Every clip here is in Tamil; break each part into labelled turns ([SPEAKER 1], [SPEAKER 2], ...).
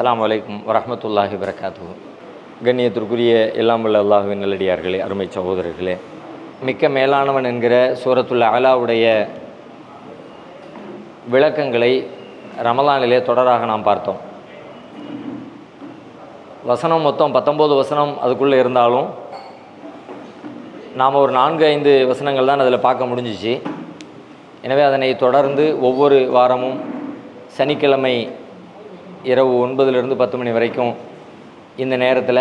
[SPEAKER 1] அஸ்ஸலாமு அலைக்கும் வரஹ்மத்துல்லாஹி வபரகாத்துஹு. கண்ணியத்திற்குரிய எல்லாம் வல்ல அல்லாஹ்வின் நல்லடியார்களே, அருமை சகோதரர்களே, மிக்க மேலானவன் என்கிற சூரத்துல் அலாவுடைய விளக்கங்களை ரமலானிலே தொடராக நாம் பார்த்தோம். வசனம் மொத்தம் 19 வசனம் அதுக்குள்ளே இருந்தாலும் நாம் ஒரு 4-5 வசனங்கள் தான் அதில் பார்க்க முடிஞ்சிச்சு. எனவே அதனை தொடர்ந்து ஒவ்வொரு வாரமும் சனிக்கிழமை இரவு 9லிருந்து 10 மணி வரைக்கும் இந்த நேரத்தில்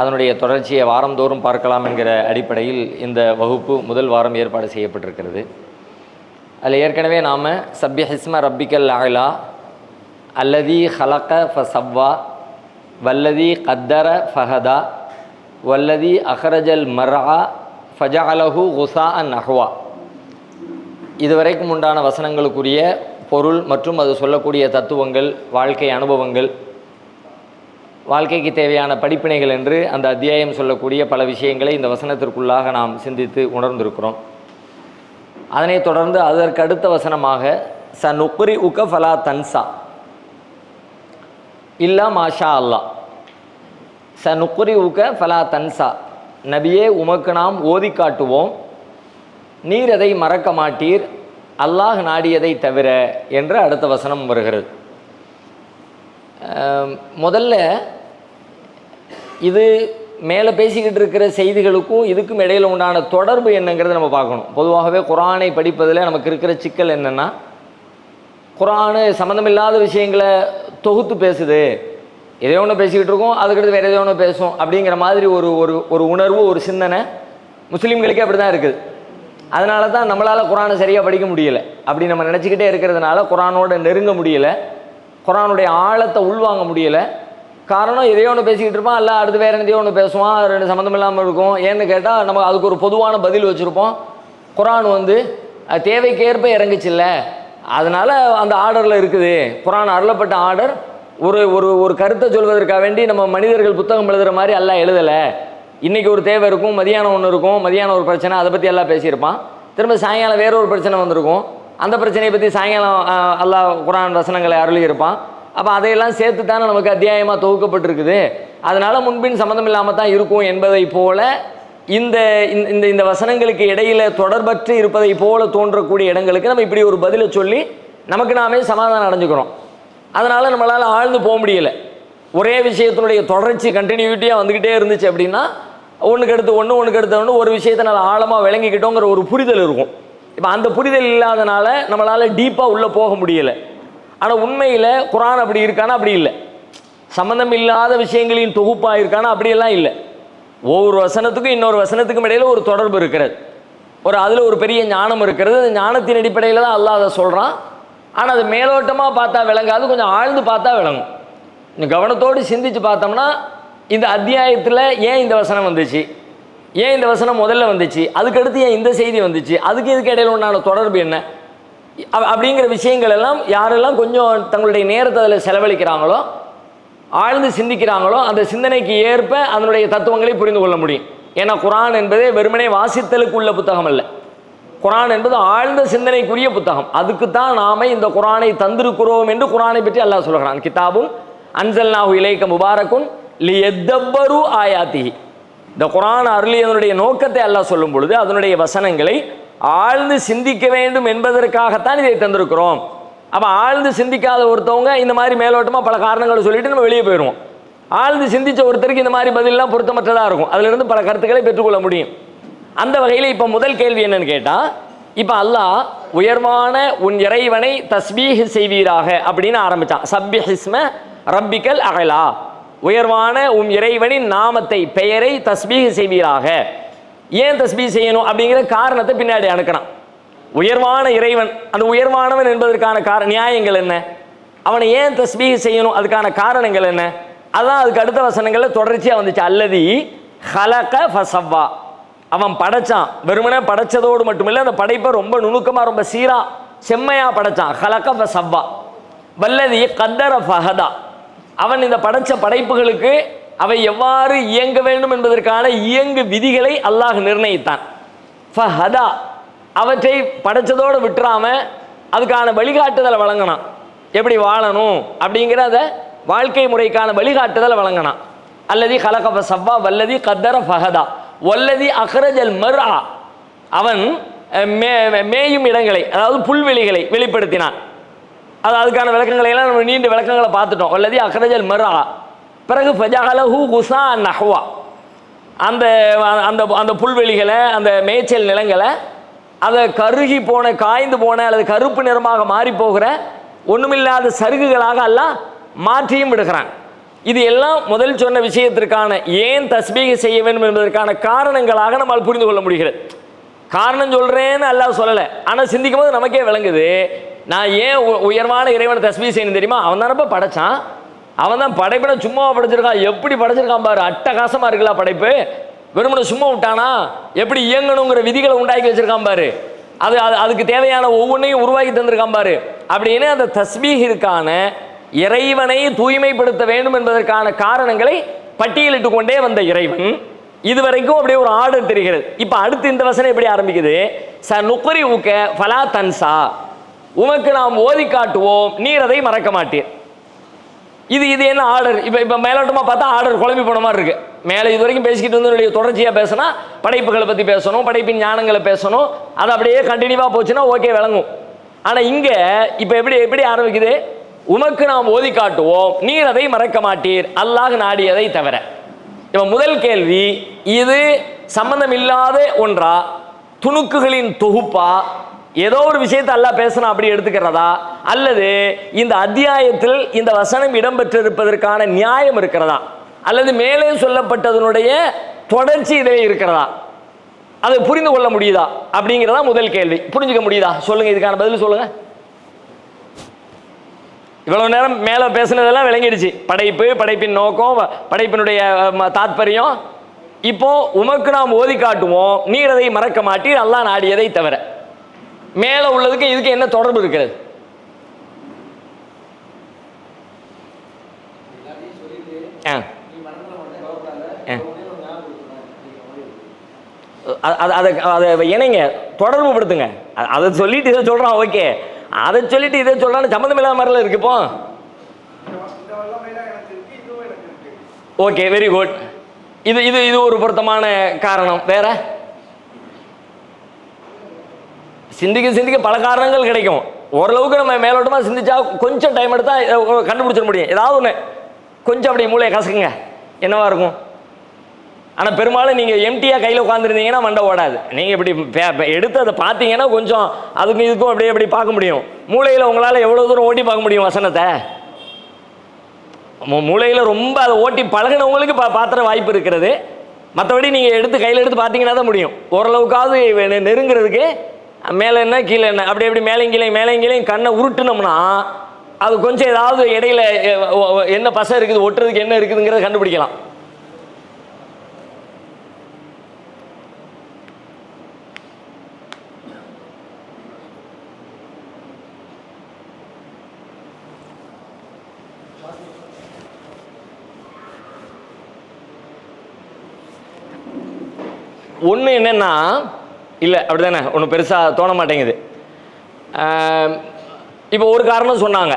[SPEAKER 1] அதனுடைய தொடர்ச்சியை வாரந்தோறும் பார்க்கலாம் என்கிற அடிப்படையில் இந்த வகுப்பு முதல் வாரம் ஏற்பாடு செய்யப்பட்டிருக்கிறது. அதில் ஏற்கனவே நாம் சப்யஹிஸ்ம ரப்பிக்கல் அலா, அல்லதி ஹலக ஃபசவ்வா, வல்லதி கத்தர ஃபஹதா, வல்லதி அஹ்ரஜல் மர்ஆ ஃபஜஅலஹு குஸாஅன் நஹ்வா, இதுவரைக்கும் உண்டான வசனங்களுக்குரிய பொருள் மற்றும் அது சொல்லக்கூடிய தத்துவங்கள், வாழ்க்கை அனுபவங்கள், வாழ்க்கைக்கு தேவையான படிப்பினைகள் என்று அந்த அத்தியாயம் சொல்லக்கூடிய பல விஷயங்களை இந்த வசனத்திற்குள்ளாக நாம் சிந்தித்து உணர்ந்திருக்கிறோம். அதனைத் தொடர்ந்து அதற்கு அடுத்த வசனமாக ச நுக்ரி உக ஃபலா தன்சா இல்லா மாஷா அல்லாஹ், ச நுக்ரி உக ஃபலா தன்சா, நபியே உமக்கு நாம் ஓதி காட்டுவோம், நீர் அதை மறக்க மாட்டீர், அல்லாஹ் நாடியதை தவிர என்று அடுத்த வசனம் வருகிறது. முதல்ல இது மேலே பேசிக்கிட்டு இருக்கிற செய்திகளுக்கும் இதுக்கும் இடையில் உண்டான தொடர்பு என்னங்கிறத நம்ம பார்க்கணும். பொதுவாகவே குர்ஆனை படிப்பதில் நமக்கு இருக்கிற சிக்கல் என்னென்னா, குர்ஆனு சம்மந்தமில்லாத விஷயங்களை தொகுத்து பேசுது, எதோ ஒன்று பேசிக்கிட்டு இருக்கோம், அதுக்கடுத்து வேறு எதோ ஒன்று பேசும் அப்படிங்கிற மாதிரி ஒரு ஒரு ஒரு உணர்வு, ஒரு சிந்தனை முஸ்லீம்களுக்கே அப்படி தான் இருக்குது. அதனால தான் நம்மளால் குர்ஆனை சரியாக படிக்க முடியலை. அப்படி நம்ம நினச்சிக்கிட்டே இருக்கிறதுனால குர்ஆனோட நெருங்க முடியலை, குர்ஆனுடைய ஆழத்தை உள்வாங்க முடியலை. காரணம், எதையோ ஒன்று பேசிக்கிட்டு இருப்பான், இல்லை அடுத்து வேறு எதையோ ஒன்று பேசுவான், ரெண்டு சம்மந்தம் இல்லாமல் இருக்கும். ஏன்னு கேட்டால் நம்ம அதுக்கு ஒரு பொதுவான பதில் வச்சுருப்போம். குர்ஆன் தேவைக்கேற்ப இறங்குச்சில்ல, அதனால் அந்த ஆர்டரில் இருக்குது. குர்ஆன் அருளப்பட்ட ஆர்டர் ஒரு ஒரு ஒரு கருத்தை சொல்வதற்காக வேண்டி நம்ம மனிதர்கள் புத்தகம் எழுதுகிற மாதிரி அல்லாஹ் எழுதலை. இன்றைக்கி ஒரு தேவை இருக்கும், மதியானம் ஒன்று இருக்கும், மதியானம் ஒரு பிரச்சனை, அதை பற்றி எல்லாம் பேசியிருப்பான். திரும்ப சாயங்காலம் வேற ஒரு பிரச்சனை வந்திருக்கும், அந்த பிரச்சனையை பற்றி சாயங்காலம் அல்லாஹ் குர்ஆன் வசனங்களை அருளியிருப்பான். அப்போ அதையெல்லாம் சேர்த்து தானே நமக்கு அத்தியாயமாக தொகுக்கப்பட்டிருக்குது. அதனால் முன்பின் சம்மந்தம் இல்லாமல் தான் இருக்கும் என்பதை போல இந்த இந்த இந்த வசனங்களுக்கு இடையில் தொடர்பற்று இருப்பதை போல தோன்றக்கூடிய இடங்களுக்கு நம்ம இப்படி ஒரு பதிலை சொல்லி நமக்கு நாமே சமாதானம் அடைஞ்சுக்கிறோம். அதனால் நம்மளால் ஆழ்ந்து போக முடியலை. ஒரே விஷயத்தினுடைய தொடர்ச்சி கண்டினியூட்டியாக வந்துக்கிட்டே இருந்துச்சு அப்படின்னா ஒன்றுக்கு அடுத்து ஒன்று ஒரு விஷயத்தை நல்லா ஆழமாக விளங்கிக்கிட்டோங்கிற ஒரு புரிதல் இருக்கும். இப்போ அந்த புரிதல் இல்லாதனால நம்மளால் டீப்பாக உள்ளே போக முடியலை. ஆனால் உண்மையில் குர்ஆன் அப்படி இருக்கானா? அப்படி இல்லை. சம்மந்தம் இல்லாத விஷயங்களின் தொகுப்பாக இருக்கானா? அப்படியெல்லாம் இல்லை. ஒவ்வொரு வசனத்துக்கும் இன்னொரு வசனத்துக்கும் இடையில் ஒரு தொடர்பு இருக்கிறது, அதில் ஒரு பெரிய ஞானம் இருக்கிறது. அந்த ஞானத்தின் அடிப்படையில் தான் அல்லாஹ் அதை சொல்கிறான். ஆனால் அது மேலோட்டமாக பார்த்தா விளங்காது, கொஞ்சம் ஆழ்ந்து பார்த்தா விளங்கும். கவனத்தோடு சிந்திச்சு பார்த்தோம்னா இந்த அத்தியாயத்தில் ஏன் இந்த வசனம் வந்துச்சு, ஏன் இந்த வசனம் முதல்ல வந்துச்சு, அதுக்கடுத்து ஏன் இந்த செய்தி வந்துச்சு, அதுக்கு இதுக்கு இடையில உண்டான தொடர்பு என்ன, அப்படிங்கிற விஷயங்கள் எல்லாம் யாரெல்லாம் கொஞ்சம் தங்களுடைய நேரத்தை அதில் செலவழிக்கிறாங்களோ, ஆழ்ந்து சிந்திக்கிறாங்களோ, அந்த சிந்தனைக்கு ஏற்ப அதனுடைய தத்துவங்களை புரிந்து கொள்ள முடியும். ஏன்னா குர்ஆன் என்பதே வெறுமனே வாசித்தலுக்கு உள்ள புத்தகம் அல்ல. குர்ஆன் என்பது ஆழ்ந்த சிந்தனைக்குரிய புத்தகம். அதுக்கு தான் நாம இந்த குர்ஆனை தந்திருக்கிறோம் என்று குர்ஆனை பற்றி அல்லாஹ் சொல்கிறான். கிதாபுன் அன்ஸல்நாஹு இலைக்க முபாரக்குன் லியத்தப்பரு ஆயாத்திஹி. இந்த குர்ஆன் அருளியதனுடைய நோக்கத்தை அல்லாஹ் சொல்லும் பொழுது அதனுடைய வசனங்களை ஆழ்ந்து சிந்திக்க வேண்டும் என்பதற்காகத்தான் இதை தந்திருக்கிறோம். அப்போ ஆழ்ந்து சிந்திக்காத ஒருத்தவங்க இந்த மாதிரி மேலோட்டமாக பல காரணங்களை சொல்லிட்டு நம்ம வெளியே போயிடுவோம். ஆழ்ந்து சிந்தித்த ஒருத்தருக்கு இந்த மாதிரி பதிலெலாம் பொருத்தமற்றதாக இருக்கும், அதிலிருந்து பல கருத்துக்களை பெற்றுக்கொள்ள முடியும். அந்த வகையில் இப்போ முதல் கேள்வி என்னன்னு கேட்டால், இப்போ அல்லாஹ் உயர்வான உன் இறைவனை தஸ்பீஹ் செய்வீராக அப்படின்னு ஆரம்பித்தான். சப்யஹிஸ்ம ரப்பிக்கல் அலா, உயர்வான உன் இறைவனின் நாமத்தை, பெயரை தஸ்பீஹ் செய்வீராக. ஏன் தஸ்பீஹ் செய்யணும் அப்படிங்கிற காரணத்தை பின்னாடி அனுக்கிறான். உயர்வான இறைவன், அந்த உயர்வானவன் என்பதற்கான நியாயங்கள் என்ன, அவனை ஏன் தஸ்பீஹ் செய்யணும், அதுக்கான காரணங்கள் என்ன, அதான் அதுக்கு அடுத்த வசனங்களில் தொடர்ச்சியாக வந்துச்சு. அல்லதி ஹலக ஃபசவ்வா, அவன் படைச்சான். வெறுமனே படைச்சதோடு மட்டுமில்லை, அந்த படைப்பை ரொம்ப நுணுக்கமாக ரொம்ப சீராக செம்மையாக படைச்சான். ஹலக ஃபசவ்வா. வல்லதி கத்தர ஃபஹதா, அவன் இந்த படைச்ச படைப்புகளுக்கு அவை எவ்வாறு இயங்க வேண்டும் என்பதற்கான இயங்கு விதிகளை அல்லாஹ் நிர்ணயித்தான். ஃபஹதா, அவற்றை படைச்சதோடு விட்டுறாம அதுக்கான வழிகாட்டுதலை வழங்கினான். எப்படி வாழணும் அப்படிங்கிற அதை வாழ்க்கை முறைக்கான வழிகாட்டுதல் வழங்கினான். அல்லதி கலக ஃபஸவ்வா வல்லதி கத்தர ஃபஹதா வல்லதி அக்ரஜல் மர்ஆ, அவன் மேயும் இடங்களை, அதாவது புல்வெளிகளை வெளிப்படுத்தினான். அதுக்கான விளக்கங்களை எல்லாம் நம்ம நீண்ட விளக்கங்களை பார்த்துட்டோம். வல்லதி அக்ரஜல் மர்ஆ. பிறகு ஃபஜஅலஹு குஸாஅன் நஹ்வா, அந்த அந்த அந்த புல்வெளிகளை, அந்த மேய்ச்சல் நிலங்களை அதை கருகி போன, காய்ந்து போன அல்லது கருப்பு நிறமாக மாறி போகிற ஒன்றுமில்லாத சருகுகளாக அல்லாஹ் மாற்றியும் விடுகிறான். இது எல்லாம் முதல் சொன்ன விஷயத்திற்கான ஏன் தஸ்பீஹ் செய்ய வேண்டும் என்பதற்கான காரணங்களாக நம்மால் புரிந்து கொள்ள முடிகிறது. காரணம் சொல்கிறேன்னு அல்லாஹ் சொல்லலை, ஆனால் சிந்திக்கும் போது நமக்கே விளங்குது. நான் ஏன் உயர்வான இறைவனை தஸ்பீஹ் செய்யணும் தெரியுமா? அவன் தானப்பா படைச்சான், அவன் தான் படைப்பின சும்மாவை படைச்சிருக்கான். எப்படி படைச்சிருக்கான் பாரு, அட்டகாசமாக இருக்குல்ல படைப்பு. வெறுமனை சும்மா விட்டானா? எப்படி இயங்கணுங்கிற விதிகளை உண்டாக்கி வச்சிருக்கான் பாரு. அதுக்கு தேவையான ஒவ்வொன்றையும் உருவாக்கி தந்திருக்கான் பாரு. அப்படின்னு அந்த தஸ்பீஹிற்கான இறைவனை தூய்மைப்படுத்த வேண்டும் என்பதற்கான காரணங்களை பட்டியலிட்டு கொண்டே வந்த இறைவன் இதுவரைக்கும் அப்படியே ஒரு ஆர்டர் தெரிகிறது. இப்போ அடுத்து இந்த வசனம் எப்படி ஆரம்பிக்குது? ச நுக்ரி உக்க ஃபலா தன்சா, உமக்கு நாம் ஓதி காட்டுவோம், நீர் அதை மறக்க மாட்டீர். இது என்ன ஆர்டர்? இப்போ மேலோட்டமாக பார்த்தா ஆர்டர் குழம்பி போன மாதிரி இருக்கு. மேலே இது வரைக்கும் பேசிக்கிட்டு வந்து தொடர்ச்சியாக பேசினா படைப்புகளை பற்றி பேசணும், படைப்பின் ஞானங்களை பேசணும், அது அப்படியே கண்டினியூவாக போச்சுன்னா ஓகே விளங்கும். ஆனால் இங்கே இப்போ எப்படி ஆரம்பிக்குது? உமக்கு நாம் ஓதி காட்டுவோம், நீர் அதை மறக்க மாட்டீர், அல்லாஹ் நாடியதை தவிர. இப்போ முதல் கேள்வி, இது சம்பந்தம் இல்லாத ஒன்றா, துணுக்குகளின் தொகுப்பா, ஏதோ ஒரு விஷயத்தை அல்லாஹ் பேசணும் அப்படி எடுத்துக்கிறதா, அல்லது இந்த அத்தியாயத்தில் இந்த வசனம் இடம்பெற்றிருப்பதற்கான நியாயம் இருக்கிறதா, அல்லது மேலே சொல்லப்பட்டதனுடைய தொடர்ச்சி இதில் இருக்கிறதா, அதை புரிந்து கொள்ள முடியுதா அப்படிங்கிறதா முதல் கேள்வி. புரிஞ்சுக்க முடியுதா? சொல்லுங்க, இதுக்கான பதில் சொல்லுங்க. இவ்வளவு நேரம் மேலே பேசுனதெல்லாம் விளங்கிடுச்சு. படைப்பு, படைப்பின் நோக்கம், படைப்பினுடைய தாத்பரியம். இப்போ உமக்கு நாம் ஓதி காட்டுவோம், நீர் அதை மறக்க மாட்டீர், அல்லாஹ் நாடியதை தவிர. மேலே உள்ளதுக்கு இதுக்கு என்ன தொடர்பு இருக்கிறது? அதை இணைங்க, தொடர்பு படுத்துங்க. அதை சொல்லிட்டு இதை சொல்றான், ஓகே, அதை சொல்லிட்டு இதை சொல்றான்னு சம்மந்தம் இல்லாத மாதிரிலாம் இருக்கு. இப்போ ஓகே, வெரி குட். இது ஒரு பொருத்தமான காரணம். வேற சிந்திக்க பல காரணங்கள் கிடைக்கும். ஓரளவுக்கு நம்ம மேலோட்டமாக சிந்திச்சா கொஞ்சம் டைம் எடுத்தா கண்டுபிடிச்சிட முடியும். ஏதாவது ஒன்று கொஞ்சம் அப்படி மூளையை கசக்குங்க, என்னவா இருக்கும். ஆனால் பெரும்பாலும் நீங்கள் எம்டியாக கையில் உட்காந்துருந்தீங்கன்னா மண்டை ஓடாது. நீங்கள் இப்படி எடுத்து அதை பார்த்தீங்கன்னா கொஞ்சம் அதுக்கும் இதுக்கும் அப்படி பார்க்க முடியும். மூளையில் உங்களால் எவ்வளோ தூரம் ஓட்டி பார்க்க முடியும் வசனத்தை? மூளையில் ரொம்ப அதை ஓட்டி பழகினவங்களுக்கு பார்த்துற வாய்ப்பு இருக்கிறது. மற்றபடி நீங்கள் கையில் எடுத்து பார்த்தீங்கன்னா தான் முடியும். ஓரளவுக்காவது நெருங்கிறதுக்கு மேலே என்ன கீழே என்ன அப்படி மேலேங்கீழையும் கண்ணை உருட்டுனோம்னா அது கொஞ்சம் ஏதாவது இடையில என்ன பசை இருக்குது, ஒட்டுறதுக்கு என்ன இருக்குதுங்கிறத கண்டுபிடிக்கலாம். ஒன்று என்னென்னா, இல்லை அப்படி தானே, ஒன்றும் பெருசாக தோண மாட்டேங்குது. இப்போ ஒரு காரணம் சொன்னாங்க,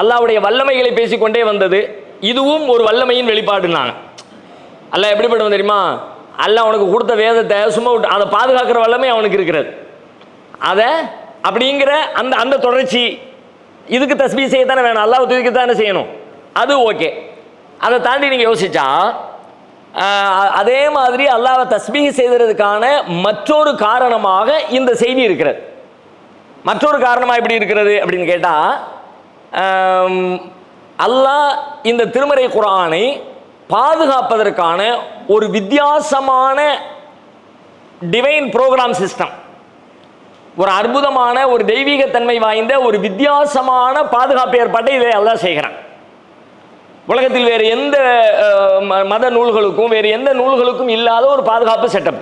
[SPEAKER 1] அல்லாஹ்வுடைய வல்லமைகளை பேசிக்கொண்டே வந்தது, இதுவும் ஒரு வல்லமையின் வெளிப்பாடுனாங்க. அல்லாஹ் எப்படிப்பட்டவன் தெரியுமா? அல்லாஹ் உனக்கு கொடுத்த வேதத்தை சும்மா விட்டு அதை பாதுகாக்கிற வல்லமை அவனுக்கு இருக்கிறது. அதை அப்படிங்கிற அந்த தொடர்ச்சி இதுக்கு தஸ்பீஹ் செய்யத்தானே வேணும், அல்லாஹ் தூக்கி தானே செய்யணும். அது ஓகே. அதை தாண்டி நீங்கள் யோசிச்சா அதே மாதிரி அல்லாஹ்வை தஸ்பீஹ் செய்ததுக்கான மற்றொரு காரணமாக இந்த செய்தி இருக்கிறது. மற்றொரு காரணமாக எப்படி இருக்கிறது அப்படின்னு கேட்டால், அல்லாஹ் இந்த திருமறை குர்ஆனை பாதுகாப்பதற்கான ஒரு வித்தியாசமான டிவைன் ப்ரோக்ராம் சிஸ்டம், ஒரு அற்புதமான ஒரு தெய்வீகத்தன்மை வாய்ந்த ஒரு வித்தியாசமான பாதுகாப்பு ஏற்பாட்டை இதை அல்லாஹ் செய்கிறான். உலகத்தில் வேறு எந்த மத நூல்களுக்கும் வேறு எந்த நூல்களுக்கும் இல்லாத ஒரு பாதுகாப்பு செட்டப்.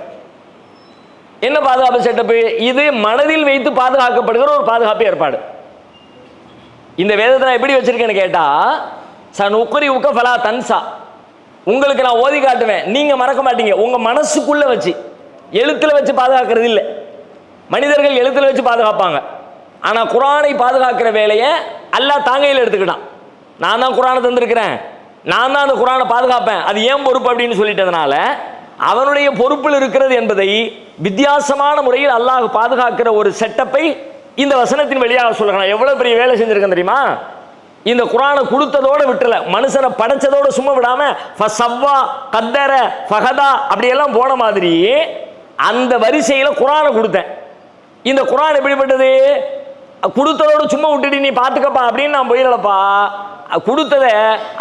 [SPEAKER 1] என்ன பாதுகாப்பு செட்டப்பு? இது மனதில் வைத்து பாதுகாக்கப்படுகிற ஒரு பாதுகாப்பு ஏற்பாடு. இந்த வேதத்தை நான் எப்படி வச்சிருக்கேன்னு கேட்டா, சனுக்ரி உக்க ஃபலா தன்சா, உங்களுக்கு நான் ஓதி காட்டுவேன், நீங்க மறக்க மாட்டீங்க. உங்க மனசுக்குள்ள வச்சு, எழுத்துல வச்சு பாதுகாக்கிறது இல்லை. மனிதர்கள் எழுத்துல வச்சு பாதுகாப்பாங்க, ஆனா குர்ஆனை பாதுகாக்கிற வேலையை அல்லாஹ் தாங்கையில் எடுத்துக்கிட்டான். நான் தான் குரானை தந்திருக்கிறேன், நான் தான் அந்த குரானை பாதுகாப்பேன், அது ஏன் பொறுப்பு அப்படின்னு சொல்லிட்டதுனால அவனுடைய பொறுப்பில் இருக்கிறது என்பதை வித்தியாசமான முறையில் அல்லாஹ் பாதுகாக்கிற ஒரு செட்டப்பை இந்த வசனத்தின் வழியாக சொல்கிறான். எவ்வளவு பெரிய வேலை செஞ்சிருக்கேன் தெரியுமா? இந்த குரானை கொடுத்ததோட விட்டுல, மனுஷனை படைச்சதோட சும்மா விடாம ஃபஸவ்வா கத்தர ஃபஹதா அப்படியெல்லாம் போன மாதிரி அந்த வரிசையில் குரானை கொடுத்தேன். இந்த குரான் எப்படிப்பட்டது? கொடுத்ததோட சும்மா விட்டுட்டு நீ பார்த்துக்கப்பா அப்படின்னு நான் போயிடலப்பா. கொடுத்ததை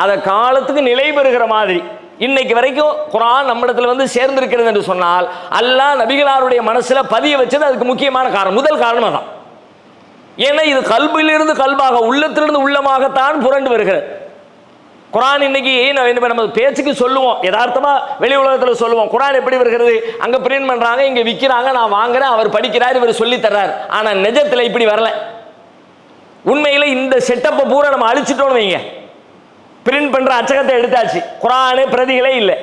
[SPEAKER 1] அதை காலத்துக்கு நிலை பெறுகிற மாதிரி இன்னைக்கு வரைக்கும் குரான் நம்மிடத்துல வந்து சேர்ந்திருக்கிறது என்று சொன்னால் அல்லாஹ் நபிகளாருடைய மனசுல பதிய வச்சது அதுக்கு முக்கியமான காரணம், முதல் காரணம் தான். ஏன்னா இது கல்பிலிருந்து கல்பாக, உள்ளத்திலிருந்து உள்ளமாகத்தான் புரண்டு வருகிறது. குரான் இன்னைக்கு நம்ம பேச்சுக்கு சொல்லுவோம், யதார்த்தமா வெளி உலகத்தில் சொல்லுவோம் குரான் எப்படி வருகிறது, அங்க பிரிண்ட் பண்றாங்க, இங்க விற்கிறாங்க, நான் வாங்குறேன், அவர் படிக்கிறார், இவர் சொல்லி தர்றார். ஆனா நிஜத்துல இப்படி வரல. உண்மையில இந்த செட்டப்பை பூரா நம்ம அழிச்சிட்டோம்னு வைங்க, பிரிண்ட் பண்ற அச்சகத்தை எடுத்தாச்சு, குரானே பிரதிகளே இல்லை,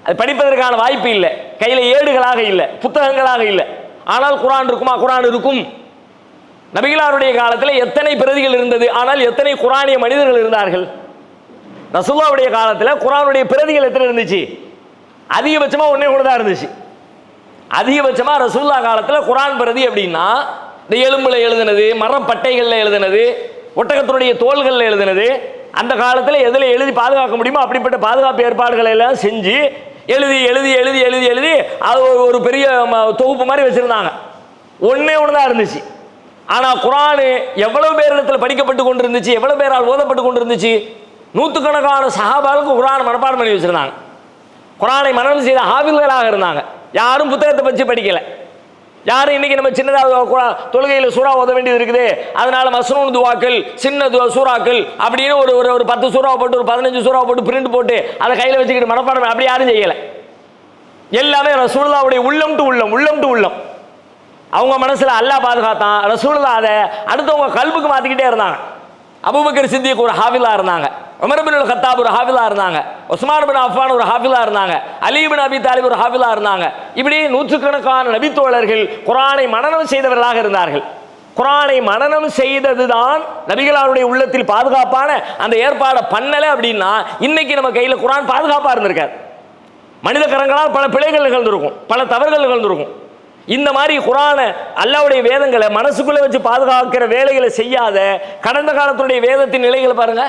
[SPEAKER 1] அது படிப்பதற்கான வாய்ப்பு இல்லை, கையில ஏடுகளாக இல்லை, புத்தகங்களாக இல்லை. ஆனால் குரான் இருக்குமா? குரான் இருக்கும். நபிகளாருடைய காலத்தில் எத்தனை பிரதிகள் இருந்தது, ஆனால் எத்தனை குரானிய மனிதர்கள் இருந்தார்கள்? ரசூலுல்லாஹ்வுடைய காலத்தில் குரானுடைய பிரதிகள் எத்தனை இருந்துச்சு? அதிகபட்சமா ஒன்னே கூட தான் இருந்துச்சு. அதிகபட்சமா ரசூலுல்லாஹ் காலத்தில் குரான் பிரதி அப்படின்னா இந்த எலும்புல எழுதுனது, மரப்பட்டைகள்ல எழுதுனது, ஒட்டகத்தினுடைய தோள்களில் எழுதுனது, அந்த காலத்தில் எதில் எழுதி பாதுகாக்க முடியுமோ அப்படிப்பட்ட பாதுகாப்பு ஏற்பாடுகளை எல்லாம் செஞ்சு எழுதி எழுதி எழுதி எழுதி எழுதி அது ஒரு பெரிய தொகுப்பு மாதிரி வச்சிருந்தாங்க. ஒன்னே ஒன்று தான் இருந்துச்சு. ஆனால் குரான் எவ்வளவு பேரிடத்தில் படிக்கப்பட்டு கொண்டு இருந்துச்சு, எவ்வளவு பேரால் ஓதப்பட்டு கொண்டு இருந்துச்சு? நூற்றுக்கணக்கான சஹாபாவுக்கு குரான் மனப்பாடம் பண்ணி வச்சிருந்தாங்க. குரானை மனனம் செய்த ஹாஃபில்களாக இருந்தாங்க. யாரும் புத்தகத்தை பற்றி படிக்கல. யாரும் இன்னைக்கு நம்ம சின்னதாக தொழுகையில் சூறா ஓத வேண்டியது இருக்குது, அதனால மஸ்னூன் துவாக்கள், சின்ன சூறாக்கள் அப்படின்னு ஒரு 10 சூறா போட்டு ஒரு 15 சூறா போட்டு பிரிண்ட் போட்டு அதை கையில் வச்சுக்கிட்டு மனப்பாடம் அப்படி யாரும் செய்யலை. எல்லாமே ரசூலுல்லாஹ்வுடைய உள்ளம் டு உள்ளம், உள்ளம் டு உள்ளம். அவங்க மனசுல அல்லாஹ் பாதுகாத்தான், ரசூலுல்லாஹ் அதை அடுத்தவங்க கல்புக்கு மாத்திக்கிட்டே இருந்தாங்க. அபூபக்கர் சித்திக் ஒரு ஹாஃபிலா இருந்தாங்க, உமர் இப்னுல் கத்தாப் ஒரு ஹாஃபிலா இருந்தாங்க, உஸ்மான் இப்னு அஃபான் ஒரு ஹாஃபிலா இருந்தாங்க, அலி இப்னு அபி தாலிப் ஒரு ஹாஃபிலா இருந்தாங்க. இப்படி நூற்றுக்கணக்கான நபித்தோழர்கள் குரானை மனனம் செய்தவர்களாக இருந்தார்கள். குரானை மனனம் செய்ததுதான் நபிகளாருடைய உள்ளத்தில் பாதுகாப்பான அந்த ஏற்பாடை பண்ணலை அப்படின்னா இன்னைக்கு நம்ம கையில் குரான் பாதுகாப்பாக இருந்திருக்காது. மனித கரங்களால் பல பிழைகள் நிகழ்ந்திருக்கும், பல தவறுகள் நிகழ்ந்திருக்கும். இந்த மாதிரி குரானை அல்லாஹ்வுடைய வேதங்களை மனசுக்குள்ளே வச்சு பாதுகாக்கிற வேலைகளை செய்யாத கடந்த காலத்துடைய வேதத்தின் நிலைகளை பாருங்க,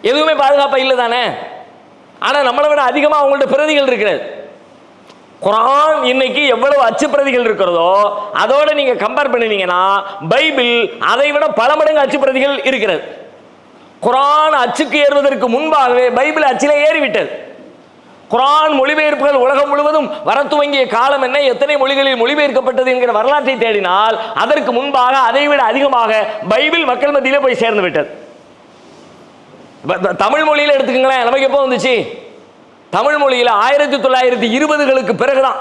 [SPEAKER 1] எதுவுமே பாதுகாப்பாக இல்லை தானே. ஆனால் நம்மளை விட அதிகமாக அவங்கள்ட்ட பிரதிகள் இருக்கிறது. குரான் இன்னைக்கு எவ்வளவு அச்சு பிரதிகள் இருக்கிறதோ அதோட நீங்க கம்பேர் பண்ணினீங்கன்னா பைபிள் அதை விட பல மடங்கு அச்சு பிரதிகள் இருக்கிறது. குரான் அச்சுக்கு ஏறுவதற்கு முன்பாகவே பைபிள் அச்சிலே ஏறிவிட்டது. குரான் மொழிபெயர்ப்புகள் உலகம் முழுவதும் வர துவங்கிய காலம் என்ன, எத்தனை மொழிகளில் மொழிபெயர்க்கப்பட்டது என்கிற வரலாற்றை தேடினால் அதற்கு முன்பாக அதைவிட அதிகமாக பைபிள் மக்கள் மத்தியிலே போய் சேர்ந்து விட்டது. தமிழ் மொழியில் எடுத்துக்கங்களேன், நமக்கு எப்போ வந்துச்சு? தமிழ் மொழியில் 1920களுக்கு பிறகுதான்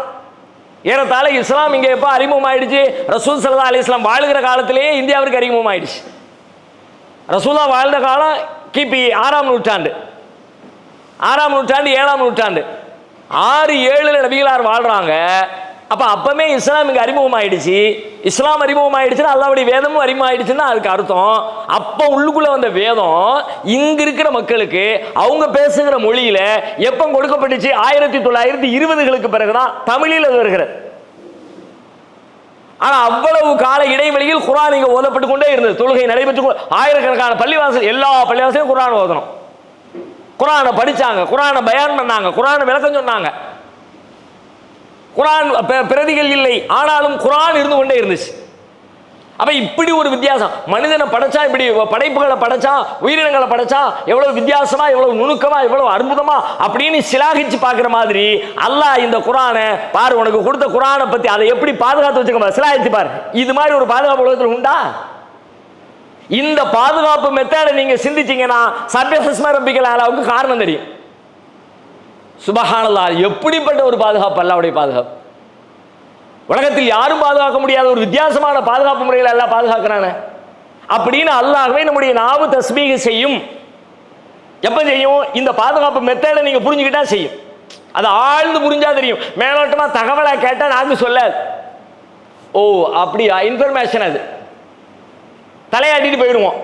[SPEAKER 1] ஏறத்தாழ இஸ்லாம் இங்கே எப்போ அறிமுகம் ஆயிடுச்சு? ரசூல் ஸல்லல்லாஹு அலைஹி வஸல்லம் வாழுகிற காலத்திலேயே இந்தியாவிற்கு அறிமுகம் ஆயிடுச்சு. ரசூலா வாழ்ந்த காலம் கிபி 6ஆம் நூற்றாண்டு, 6ஆம் நூற்றாண்டு 7ஆம் நூற்றாண்டு, 6-7 நபிகளார் வாழ்றாங்க. அப்பமே இஸ்லாம் இங்கே அறிமுகம் ஆயிடுச்சு. இஸ்லாம் அறிமுகம் ஆயிடுச்சுன்னா அல்லாஹ்வுடைய வேதமும் அறிமுகம் ஆயிடுச்சுன்னா அதுக்கு அர்த்தம் அப்போ உள்ளுக்குள்ள வந்த வேதம் இங்க இருக்கிற மக்களுக்கு அவங்க பேசுகிற மொழியில எப்போ கொடுக்கப்பட்டுச்சு? 1920களுக்கு பிறகுதான் தமிழில் அது வருகிறது. ஆனா அவ்வளவு கால இடைவெளியில் குர்ஆன் இங்க ஓதப்பட்டு கொண்டே இருந்தது. தொழுகை நடைபெற்று ஆயிரக்கணக்கான பள்ளிவாசல், எல்லா பள்ளிவாசலையும் குர்ஆன் ஓதணும். குர்ஆனை படிச்சாங்க, குர்ஆனை பயான் பண்ணாங்க, குர்ஆனை விளக்கம் சொன்னாங்க. குர்ஆன் பிரதிகள் இல்லை, ஆனாலும் குர்ஆன் இருந்து கொண்டே இருந்துச்சு. அப்ப இப்படி ஒரு வித்தியாசம், மனிதனை படைச்சா, இப்படி படைப்புகளை படைச்சா, உயிரினங்களை படைச்சா எவ்வளவு வித்தியாசமா, எவ்வளவு நுணுக்கமா, எவ்வளவு அற்புதமா அப்படின்னு சிலாகிச்சு பார்க்கிற மாதிரி அல்லாஹ் இந்த குர்ஆனை பாரு, உனக்கு கொடுத்த குர்ஆனை பத்தி அதை எப்படி பாதுகாத்து வச்சுக்க சிலாகிச்சு பாரு. இது மாதிரி ஒரு பாதுகாப்பு உலகத்தில் உண்டா? இந்த பாதுகாப்பு மெத்தடை நீங்க சிந்திச்சீங்கன்னா சப்யஸ்ம ரப்பிக்கல் அலாவுக்கு காரணம் தெரியும். சுபஹானல்லாஹ், எப்படிப்பட்ட ஒரு பாதுகாப்பு! அல்லாஹ்வுடைய பாதுகாப்பு உலகத்தில் யாரும் பாதுகாக்க முடியாத ஒரு வித்தியாசமான பாதுகாப்பு முறையில் அல்லாஹ் பாதுகாக்கிறானே அப்படின்னு அல்லாஹ்வே நம்முடைய நாவு தஸ்பீஹ் செய்யும். எப்ப செய்யும்? இந்த பாதுகாப்பு மெத்தடை நீங்க புரிஞ்சுக்கிட்டா செய்யும். அது ஆழ்ந்து புரிஞ்சா தெரியும். மேலோட்டமா தகவலை கேட்டா நாக்கு சொல்லாது. ஓ அப்படியா, இன்ஃபர்மேஷன் அது தலையாட்டிட்டு போயிடுவோம்.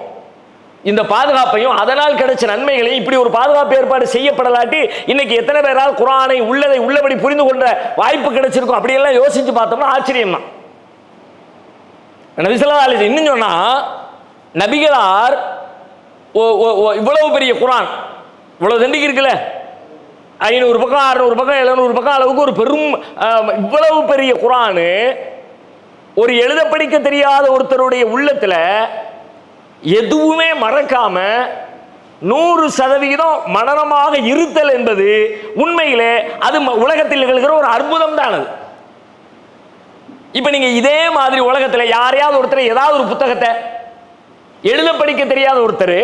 [SPEAKER 1] இந்த பாதுகாப்பையும் அதனால் கிடைச்ச நன்மைகளையும், இப்படி ஒரு பாதுகாப்பு ஏற்பாடு செய்யப்படலாட்டி இன்னைக்கு எத்தனை பேரால் குர்ஆனை உள்ளதை உள்ளபடி புரிந்து கொண்ட வாய்ப்பு கிடைச்சிருக்கும்? அப்படியெல்லாம் யோசிச்சு பார்த்தோம்னா ஆச்சரியம் தான். நபி ஸல்லல்லாஹு அலைஹி வஸல்லம் இன்னும் சொன்னா, நபிகளார் இவ்வளவு பெரிய குர்ஆன், இவ்வளவு தண்டிக்கு இருக்குல்ல, 500 பக்கம் 600 பக்கம் 700 பக்கம் அளவுக்கு ஒரு பெரும் இவ்வளவு பெரிய குர்ஆன் ஒரு எழுத படிக்க தெரியாத ஒருத்தருடைய உள்ளத்துல எதுவுமே மறக்காம 100% மனனமாக இருத்தல் என்பது உண்மையிலே அது உலகத்தில் நிகழ்கிற ஒரு அற்புதம் தான். அது இப்ப நீங்க இதே மாதிரி உலகத்தில் யாரையாவது ஒருத்தர் ஏதாவது ஒரு புத்தகத்தை எழுத படிக்க தெரியாத ஒருத்தர்,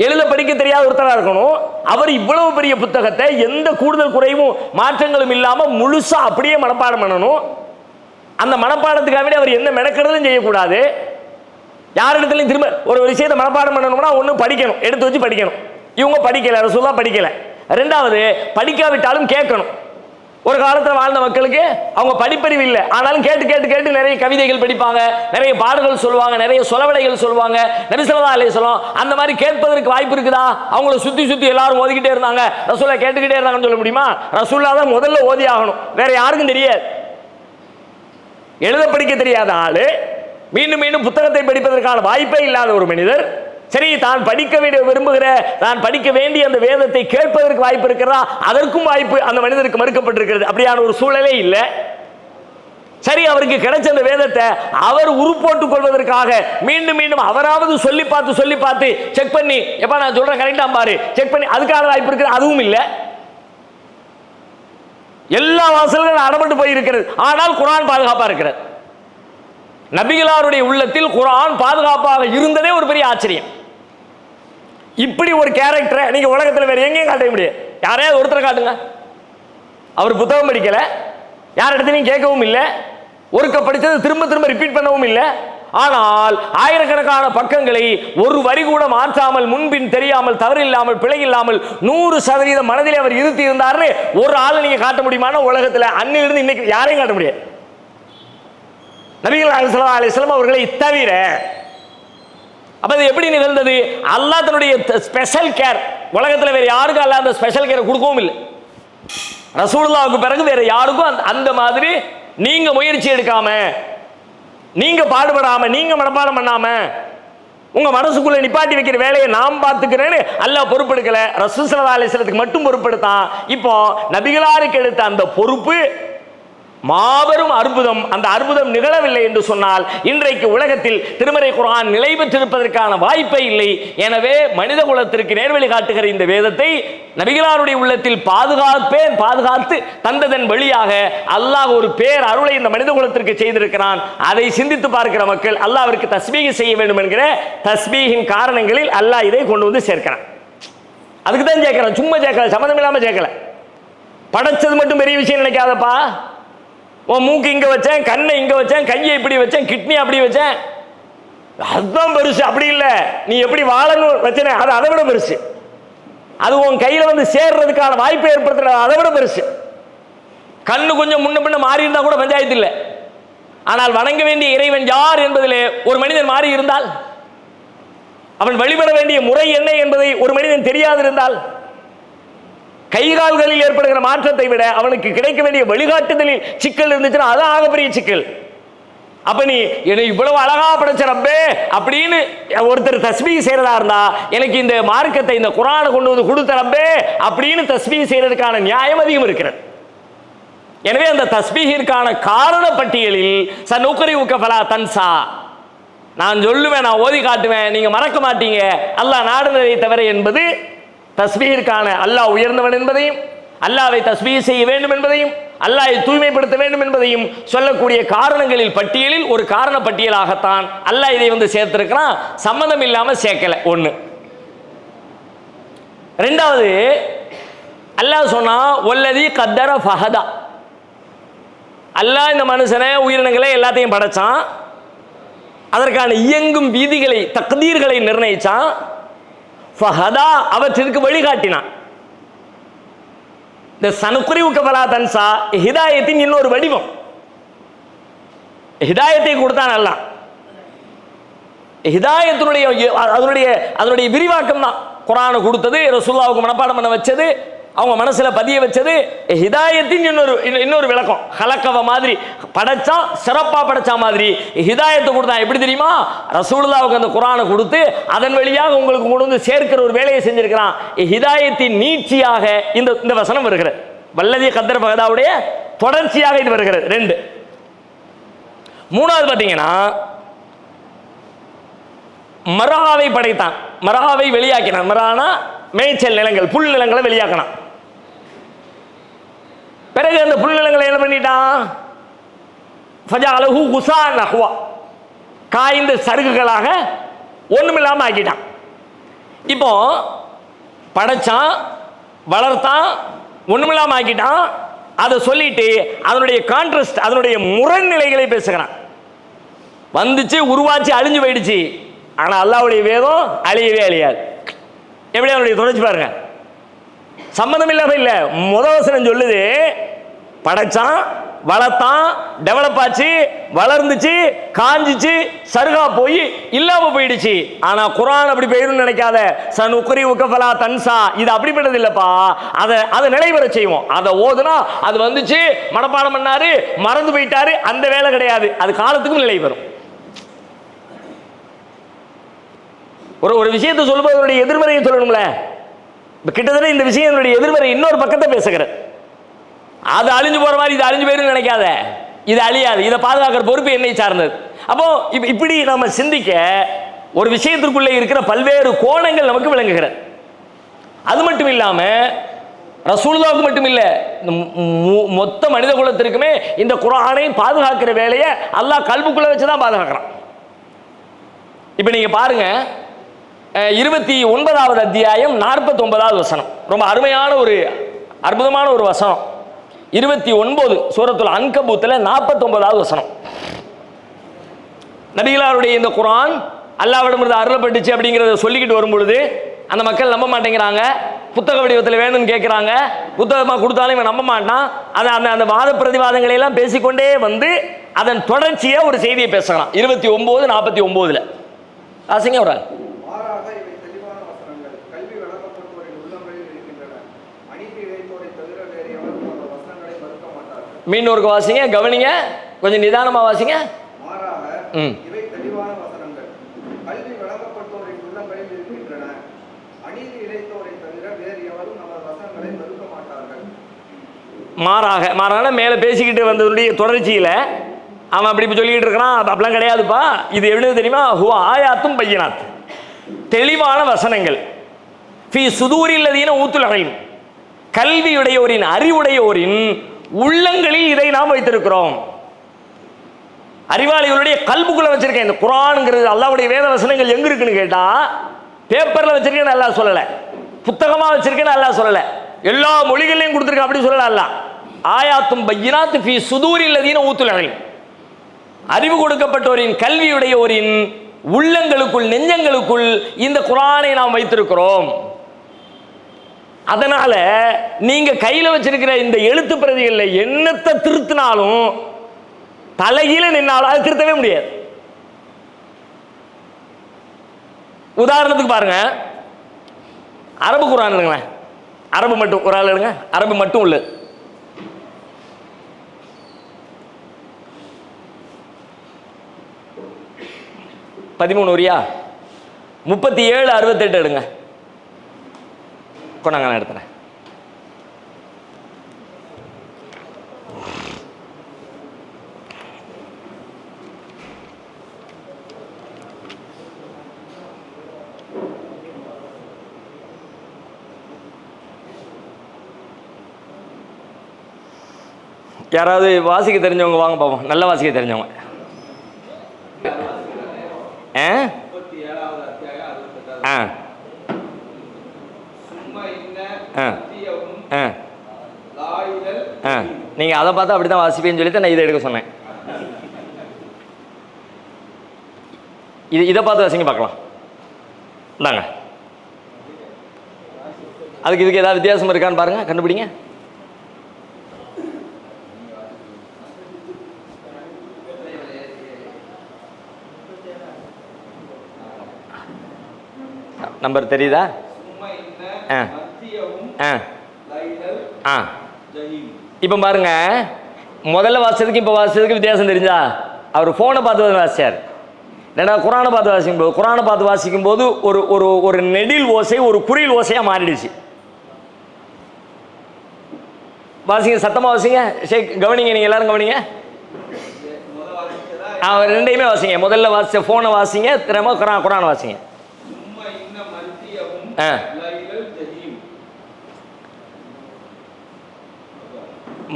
[SPEAKER 1] எழுத படிக்க தெரியாத ஒருத்தராக இருக்கணும், அவர் இவ்வளவு பெரிய புத்தகத்தை எந்த கூடுதல் குறைவும் மாற்றங்களும் இல்லாம முழுசா அப்படியே மனப்பாடம் பண்ணணும். அந்த மனப்பாடத்துக்காக அவர் எந்த மெனக்கெடுதலும் செய்யக்கூடாது. யாரிடத்துலையும் திரும்ப ஒரு விஷயத்தை மனப்பாடம் பண்ணணும்னா ஒன்று படிக்கணும், எடுத்து வச்சு படிக்கணும். இவங்க படிக்கல, ரசூலுல்லாஹ் படிக்கல. ரெண்டாவது, படிக்காவிட்டாலும் கேட்கணும். ஒரு காலத்தில் வாழ்ந்த மக்களுக்கு அவங்க படிப்பறிவு இல்லை, ஆனாலும் கேட்டு கேட்டு கேட்டு நிறைய கவிதைகள் படிப்பாங்க, நிறைய பாடல்கள் சொல்லுவாங்க, நிறைய சொலவடைகள் சொல்லுவாங்க. நபி ஸல்லல்லாஹு அலைஹி வஸல்லம் அந்த மாதிரி கேட்பதற்கு வாய்ப்பு இருக்குதா? அவங்கள சுத்தி சுத்தி எல்லாரும் ஓதிக்கிட்டே இருந்தாங்க, ரசூலுல்லாஹ் கேட்டுக்கிட்டே இருந்தாங்கன்னு சொல்ல முடியுமா? ரசூலுல்லாஹ் தான் முதல்ல ஓதி ஆகணும், வேற யாருக்கும் தெரியாது. எழுத படிக்க தெரியாத ஆளு மீண்டும் மீண்டும் புத்தகத்தை படிப்பதற்கான வாய்ப்பே இல்லாத ஒரு மனிதர், சரி தான் படிக்க விரும்புகிற, தான் படிக்க வேண்டிய அந்த வேதத்தை கேட்பதற்கு வாய்ப்பு இருக்கிறதா? அதற்கும் வாய்ப்பு அந்த மனிதருக்கு மறுக்கப்பட்டிருக்கிறது. அப்படியான ஒரு சூழலே இல்லை. சரி, அவருக்கு கிடைச்ச அந்த வேதத்தை அவர் உருப்போட்டுக் கொள்வதற்காக மீண்டும் மீண்டும் அவராவது சொல்லி பார்த்து செக் பண்ணி, எப்ப நான் சொல்றேன் கரெக்டா பாரு, செக் பண்ணி அதுக்கான வாய்ப்பு இருக்கிறது, அதுவும் இல்லை. எல்லா வாசல்களும் அடப்பட்டு போயிருக்கிறது. ஆனால் குர்ஆன் பாதுகாப்பா இருக்கிறது. நபிகளாருடைய உள்ளத்தில் குர்ஆன் பாதுகாப்பாக இருந்ததே ஒரு பெரிய ஆச்சரியம். இப்படி ஒரு கேரக்டரை நீங்க உலகத்தில் வேற எங்கேயும் காட்ட முடியாது. யாரையாவது ஒருத்தரை காட்டுங்க, அவர் புத்தகம் படிக்கல, யார் இடத்துலையும் கேட்கவும் இல்லை, ஒருக்க படித்தது திரும்ப திரும்ப ரிப்பீட் பண்ணவும் இல்லை, ஆனால் ஆயிரக்கணக்கான பக்கங்களை ஒரு வரி கூட மாற்றாமல், முன்பின் தெரியாமல், தவறு இல்லாமல், பிழை இல்லாமல் 100% மனதில் அவர் இருத்தி இருந்தார்னு ஒரு ஆள் நீங்க காட்ட முடியுமான? உலகத்தில் அன்னிலிருந்து இன்னைக்கு யாரையும் காட்ட முடியாது. நபிகள் ஸல்லல்லாஹு அலைஹி வஸல்லம் அவர்களை தவிர. அப்ப அது எப்படி நிகழ்ந்தது? அல்லாஹ் தன்னுடைய ஸ்பெஷல் கேர் உலகத்தில் வேற யாருக்கும் அல்லாஹ் அந்த ஸ்பெஷல் கேர் கொடுக்கவும் இல்லை. ரசூலுல்லாஹ்வுக்கு பிறகு வேற யாருக்கும் அந்த மாதிரி நீங்க முயற்சி எடுக்காம, நீங்க பாடுபடாம, நீங்க மனப்பாடம் பண்ணாம, உங்க மனசுக்குள்ள நிப்பாட்டி வைக்கிற வேலையை நாம் பார்த்துக்கிறேன்னு அல்லாஹ் பொறுப்பெடுக்கல. ரசூல் ஸல்லல்லாஹு அலைஹி வஸல்லத்துக்கு மட்டும் பொறுப்பெடுத்தான். இப்போ நபிகளாருக்கு எடுத்த அந்த பொறுப்பு மாபெரும் அற்புதம். அந்த அற்புதம் நிகழவில்லை என்று சொன்னால் இன்றைக்கு உலகத்தில் திருமறை குர்ஆன் நிலை பெற்றிருப்பதற்கான வாய்ப்பே இல்லை. எனவே மனித குலத்திற்கு நேர்வழி காட்டுகிற இந்த வேதத்தை நபிகளாருடைய உள்ளத்தில் பாதுகாத்து தந்ததன் வழியாக அல்லாஹ் ஒரு பேர் அருளை இந்த மனித குலத்திற்கு செய்திருக்கிறான். அதை சிந்தித்து பார்க்கிற மக்கள் அல்லாஹ்விற்கு தஸ்பீஹ் செய்ய வேண்டும் என்கிற தஸ்பீஹின் காரணங்களில் அல்லாஹ் இதை கொண்டு வந்து சேர்க்கிறான். அதுக்கு தான் சேர்க்கிறான், சும்மா சேர்க்கல, சம்மந்தம் இல்லாம சேர்க்கல. படைச்சது மட்டும் பெரிய விஷயம் நினைக்காதப்பா. உன் மூக்கு இங்க வச்சேன், கண்ணை இங்க வச்சேன், கையை இப்படி வச்சேன், கிட்னி அப்படி வச்சேன், அதுதான் பெருசு. அப்படி இல்லை, நீ எப்படி வாழணும் வச்சனே அது அதை விட பெருசு. அது உன் கையில வந்து சேர்றதுக்கான வாய்ப்பை ஏற்படுத்துற அதை விட பெருசு. கண்ணு கொஞ்சம் முன்ன பின்ன மாறி இருந்தா கூட பஞ்சாயத்து இல்லை. ஆனால் வணங்க வேண்டிய இறைவன் யார் என்பதிலே ஒரு மனிதன் மாறி இருந்தால், அவன் வழிபட வேண்டிய முறை என்ன என்பதை ஒரு மனிதன் தெரியாதிருந்தால், கைகால்களில் ஏற்படுகிற மாற்றத்தை விட அவனுக்கு கிடைக்க வேண்டிய வழிகாட்டுதலில் சிக்கல் இருந்துச்சுன்னா அதான் ஆகப்பெரிய சிக்கல். அப்ப நீ என்னை இவ்வளவு அழகா படைச்ச ரப்பே அப்படின்னு ஒருத்தர் தஸ்பீஹ் செய்யறதா இருந்தா, எனக்கு இந்த மார்க்கத்தை, இந்த குர்ஆனை கொண்டு வந்து கொடுத்த ரப்பே அப்படின்னு தஸ்பீஹ் செய்யறதுக்கான நியாயம் அதிகம் இருக்கிறது. எனவே அந்த தஸ்பீஹிற்கான காரண பட்டியலில் சனுக்ரிஉக ஃபலா தன்சா, நான் சொல்லுவேன், நான் ஓதி காட்டுவேன், நீங்க மறக்க மாட்டீங்க அல்லாஹ் நாடுனதை தவிர என்பது தஸ்பீஹிற்கான அல்லாஹ் உயர்ந்தவன் என்பதையும், அல்லாஹ்வை தஸ்பீஹ் செய்ய வேண்டும் என்பதையும், அல்லாஹ்வை தூய்மைப்படுத்த வேண்டும் என்பதையும் சொல்லக்கூடிய காரணங்களில் பட்டியலில் ஒரு காரண பட்டியலாகத்தான் அல்லாஹ் இதை வந்து சேர்த்திருக்கிறான். சம்மந்தம் இல்லாம சேர்க்கல. ஒண்ணு. ரெண்டாவது, அல்லாஹ் சொன்னா வல்லதி கத்தர ஃபஹதா, அல்லாஹ் இந்த மனுஷனை உயிரினங்களை எல்லாத்தையும் படைச்சான், அதற்கான இயங்கும் வீதிகளை தக்தீர்களை நிர்ணயிச்சான், ஃபஹதா அவற்றிற்கு வழிகாட்டினான். இந்த சனுக்ரிஉக ஃபலா தன்சா ஹிதாயத்தின் இன்னொரு வடிவம். ஹிதாயத்தை கொடுத்தான் அல்லாஹ். ஹிதாயத்தினுடைய அதனுடைய விரிவாக்கம் தான் குர்ஆனை கொடுத்தது, ரசூலுல்லாஹ்வுக்கு மனப்பாடம் பண்ண வச்சது, அவங்க மனசுல பதிய வச்சது. ஹிதாயத்தின் இன்னொரு விளக்கம், ஹலக்கவ மாதிரி படைச்சா, சிறப்பா படைச்சா மாதிரி ஹிதாயத்தை கொடுத்தான். எப்படி தெரியுமா? ரசூலுல்லாஹ்வுக்கு அந்த குர்ஆனை கொடுத்து அதன் வழியாக உங்களுக்கு கொண்டு வந்து சேர்க்கிற ஒரு வேலையை செஞ்சிருக்கிறான். ஹிதாயத்தின் நீட்சியாக இந்த வசனம் வருகிறது. வல்லதி கத்தர் பகதாவுடைய தொடர்ச்சியாக இது வருகிறது. 2. மூணாவது பார்த்தீங்கன்னா, மரஹாவை படைத்தான், மரஹாவை வெளியாக்கினான். மரஹானா மேய்ச்சல் நிலங்கள், புல் நிலங்களை வெளியாக்கினான். பிறகு அந்த புல் நிலங்களை என்ன பண்ணிட்டான்? ஃபஜஅலஹு குஸான் அஹ்வா, காய்ந்த சருகுகளாக ஒண்ணுமில்லாம ஆக்கிட்டான். இப்போ படைச்சான், வளர்த்தான், ஒண்ணுமில்லாம ஆக்கிட்டான். அதை சொல்லிட்டு அதனுடைய கான்ட்ராஸ்ட், அதனுடைய முரண்நிலைகளை பேசுகிறான். வந்துச்சு, உருவாச்சு, அழிஞ்சு போயிடுச்சு. ஆனா அல்லாஹ்வுடைய வேதம் அழியவே அழியாது. எப்படி அவனுடைய தொடர்ச்சி பாருங்க, சம்பந்தம் இல்லாம இல்ல. முதவசனம் சொல்லுது, படைச்சான், வளர்த்தான், டெவலப் ஆச்சு, வளர்ந்துச்சு, காஞ்சிச்சு, சருகா போய் இல்லாம போயிடுச்சு. ஆனா குர்ஆன் அப்படி போயிடும் நினைக்காத. சனுக்ரி உக்கஃபலா தன்சா, இது அப்படிப்பட்டது இல்லப்பா. அதை நிலைவர செய்வோம். அதை ஓதுனா அது வந்துச்சு, மனப்பாடம் பண்ணாரு, மறந்து போயிட்டாரு, அந்த வேலை கிடையாது. அது காலத்துக்கும் நிலை வரும். ஒரு விஷயத்தை சொல்லும்போது எதிர்மறையை சொல்லணும்ல. கிட்டத்தட்ட இந்த விஷயம் எதிர்மறை இன்னொரு பக்கத்தை பேசுகிறது. அது அழிஞ்சு போற மாதிரி இது அழிஞ்சு போயிரும் நினைக்காத. இது அழியாது. இதை பாதுகாக்கிற பொறுப்பு என்னை சார்ந்தது. அப்போ இப்படி நம்ம சிந்திக்க ஒரு விஷயத்திற்குள்ளே இருக்கிற பல்வேறு கோணங்கள் நமக்கு விளங்குகிறது. அது மட்டும் இல்லாம ரசூலுல்லாஹ்வுக்கு மட்டும் இல்ல, மொத்த மனித குலத்திற்குமே இந்த குர்ஆனை பாதுகாக்கிற வேலையை அல்லாஹ் கல்புக்குள்ள வச்சுதான் பாதுகாக்கிறான். இப்ப நீங்க பாருங்க, 29வது அத்தியாயம் 49வது வசனம், ரொம்ப அருமையான ஒரு அற்புதமான ஒரு வசனம். 29 சூரத்துல் அன்கபூத்ல 49வது வசனம். நபிகளாருடைய இந்த குர்ஆன் அல்லாஹ்விடமிருந்து அருளப்பட்டுச்சு அப்படிங்கிறத சொல்லிக்கிட்டு வரும் பொழுது அந்த மக்கள் நம்ப மாட்டேங்கிறாங்க. புத்தக வடிவத்தில் வேணும்னு கேட்குறாங்க. புத்தகமாக கொடுத்தாலும் இவன் நம்ப மாட்டான். அந்த வாத பிரதிவாதங்களை எல்லாம் பேசிக்கொண்டே வந்து அதன் தொடர்ச்சியை ஒரு செய்தியை பேசுகிறான். 29:49 ஆசைங்க ஒரு மீனூருக்கு வாசிங்க, கவனிங்க, கொஞ்சம் நிதானமா வாசிங்க. மாறாக, மாறான மேல பேசிக்கிட்டு வந்ததுடைய தொடர்ச்சியில அவன் அப்படி சொல்லிக்கிட்டு இருக்கிறான். அப்படிலாம் கிடையாதுப்பா. இது என்ன தெரியுமா? ஹுவ ஆயாத்தும் பையினாத், தெளிவான வசனங்கள். ஃபீ சுதூரில்லதீன ஊத்துல் இல்ம், கல்வியுடையோரின், அறிவுடையோரின் உள்ளங்களில் இதை நாம் வைத்திருக்கிறோம். அறிவாளிகளுடைய கல்புக்குள்ள வச்சிருக்கேன். இந்த குர்ஆன்ங்கிறது அல்லாஹ்வுடைய வேத வசனங்கள் எங்க இருக்குன்னு கேட்டா, பேப்பர்ல வச்சிருக்கேன்னு அல்லாஹ் சொல்லல, புத்தகமா வச்சிருக்கேன்னு அல்லாஹ் சொல்லல, எல்லா மொழிகளையும் கொடுத்துருக்கேன் அப்படி சொல்லல அல்லாஹ். ஆயாத்தும் பையினாத் ஃபீ சுதூரில்லதீன ஊத்துல் இல்ம், அறிவு கொடுக்கப்பட்டோரின், கல்வியுடையோரின் உள்ளங்களுக்குள், நெஞ்சங்களுக்குள் இந்த குர்ஆனை நாம் வைத்திருக்கிறோம். அதனால நீங்க கையில வச்சிருக்கிற இந்த எழுத்து பிரதிகள்ல என்னத்தை திருத்தினாலும், தலைகீழ நின்னாலும் அது திருத்தவே முடியாது. உதாரணத்துக்கு பாருங்க, அரபு குர்ஆன் எடுங்களேன். அரபு மட்டும் ஒரு ஆள் எடுங்க, அரபு மட்டும் உள்ள 13 வரியா, 37:68 எடுங்க. கொண்டாங்க, நான் எடுத்துறேன். யாராவது வாசிக்க தெரிஞ்சவங்க வாங்க பாப்போம். நல்ல வாசிக்க தெரிஞ்சவங்க. நீங்க அதை பார்த்தா அப்படிதான் வாசிப்பேன்னு சொல்லிட்டு நான் இதை எடுக்க சொன்னேன். இதை பார்த்து வாசிங்க பார்க்கலாம். இந்தாங்க, அதுக்கு இதுக்கு ஏதாவது வித்தியாசம் இருக்கான்னு பாருங்க, கண்டுபிடிங்க. நம்பர் தெரியுதா? இப்போ பாருங்க, முதல்ல வாசிச்சதுக்கு இப்போ வாசிச்சதுக்கு வித்தியாசம் தெரிஞ்சா? அவர் ஃபோனை பார்த்து வாசிச்சார், ரெண்டாவது குரானை பார்த்து வாசிக்கும்போது, குரானை பார்த்து வாசிக்கும்போது ஒரு ஒரு ஒரு நெடில் ஓசை ஒரு குறில் ஓசையாக மாறிடுச்சு. வாசிங்க, சத்தமாக வாசிங்க, கவனிங்க, நீங்கள் எல்லாரும் கவனிங்க. ரெண்டையுமே வாசிங்க. முதல்ல வாசிச்ச ஃபோனை வாசிங்க, திரும்ப குரானை வாசிங்க.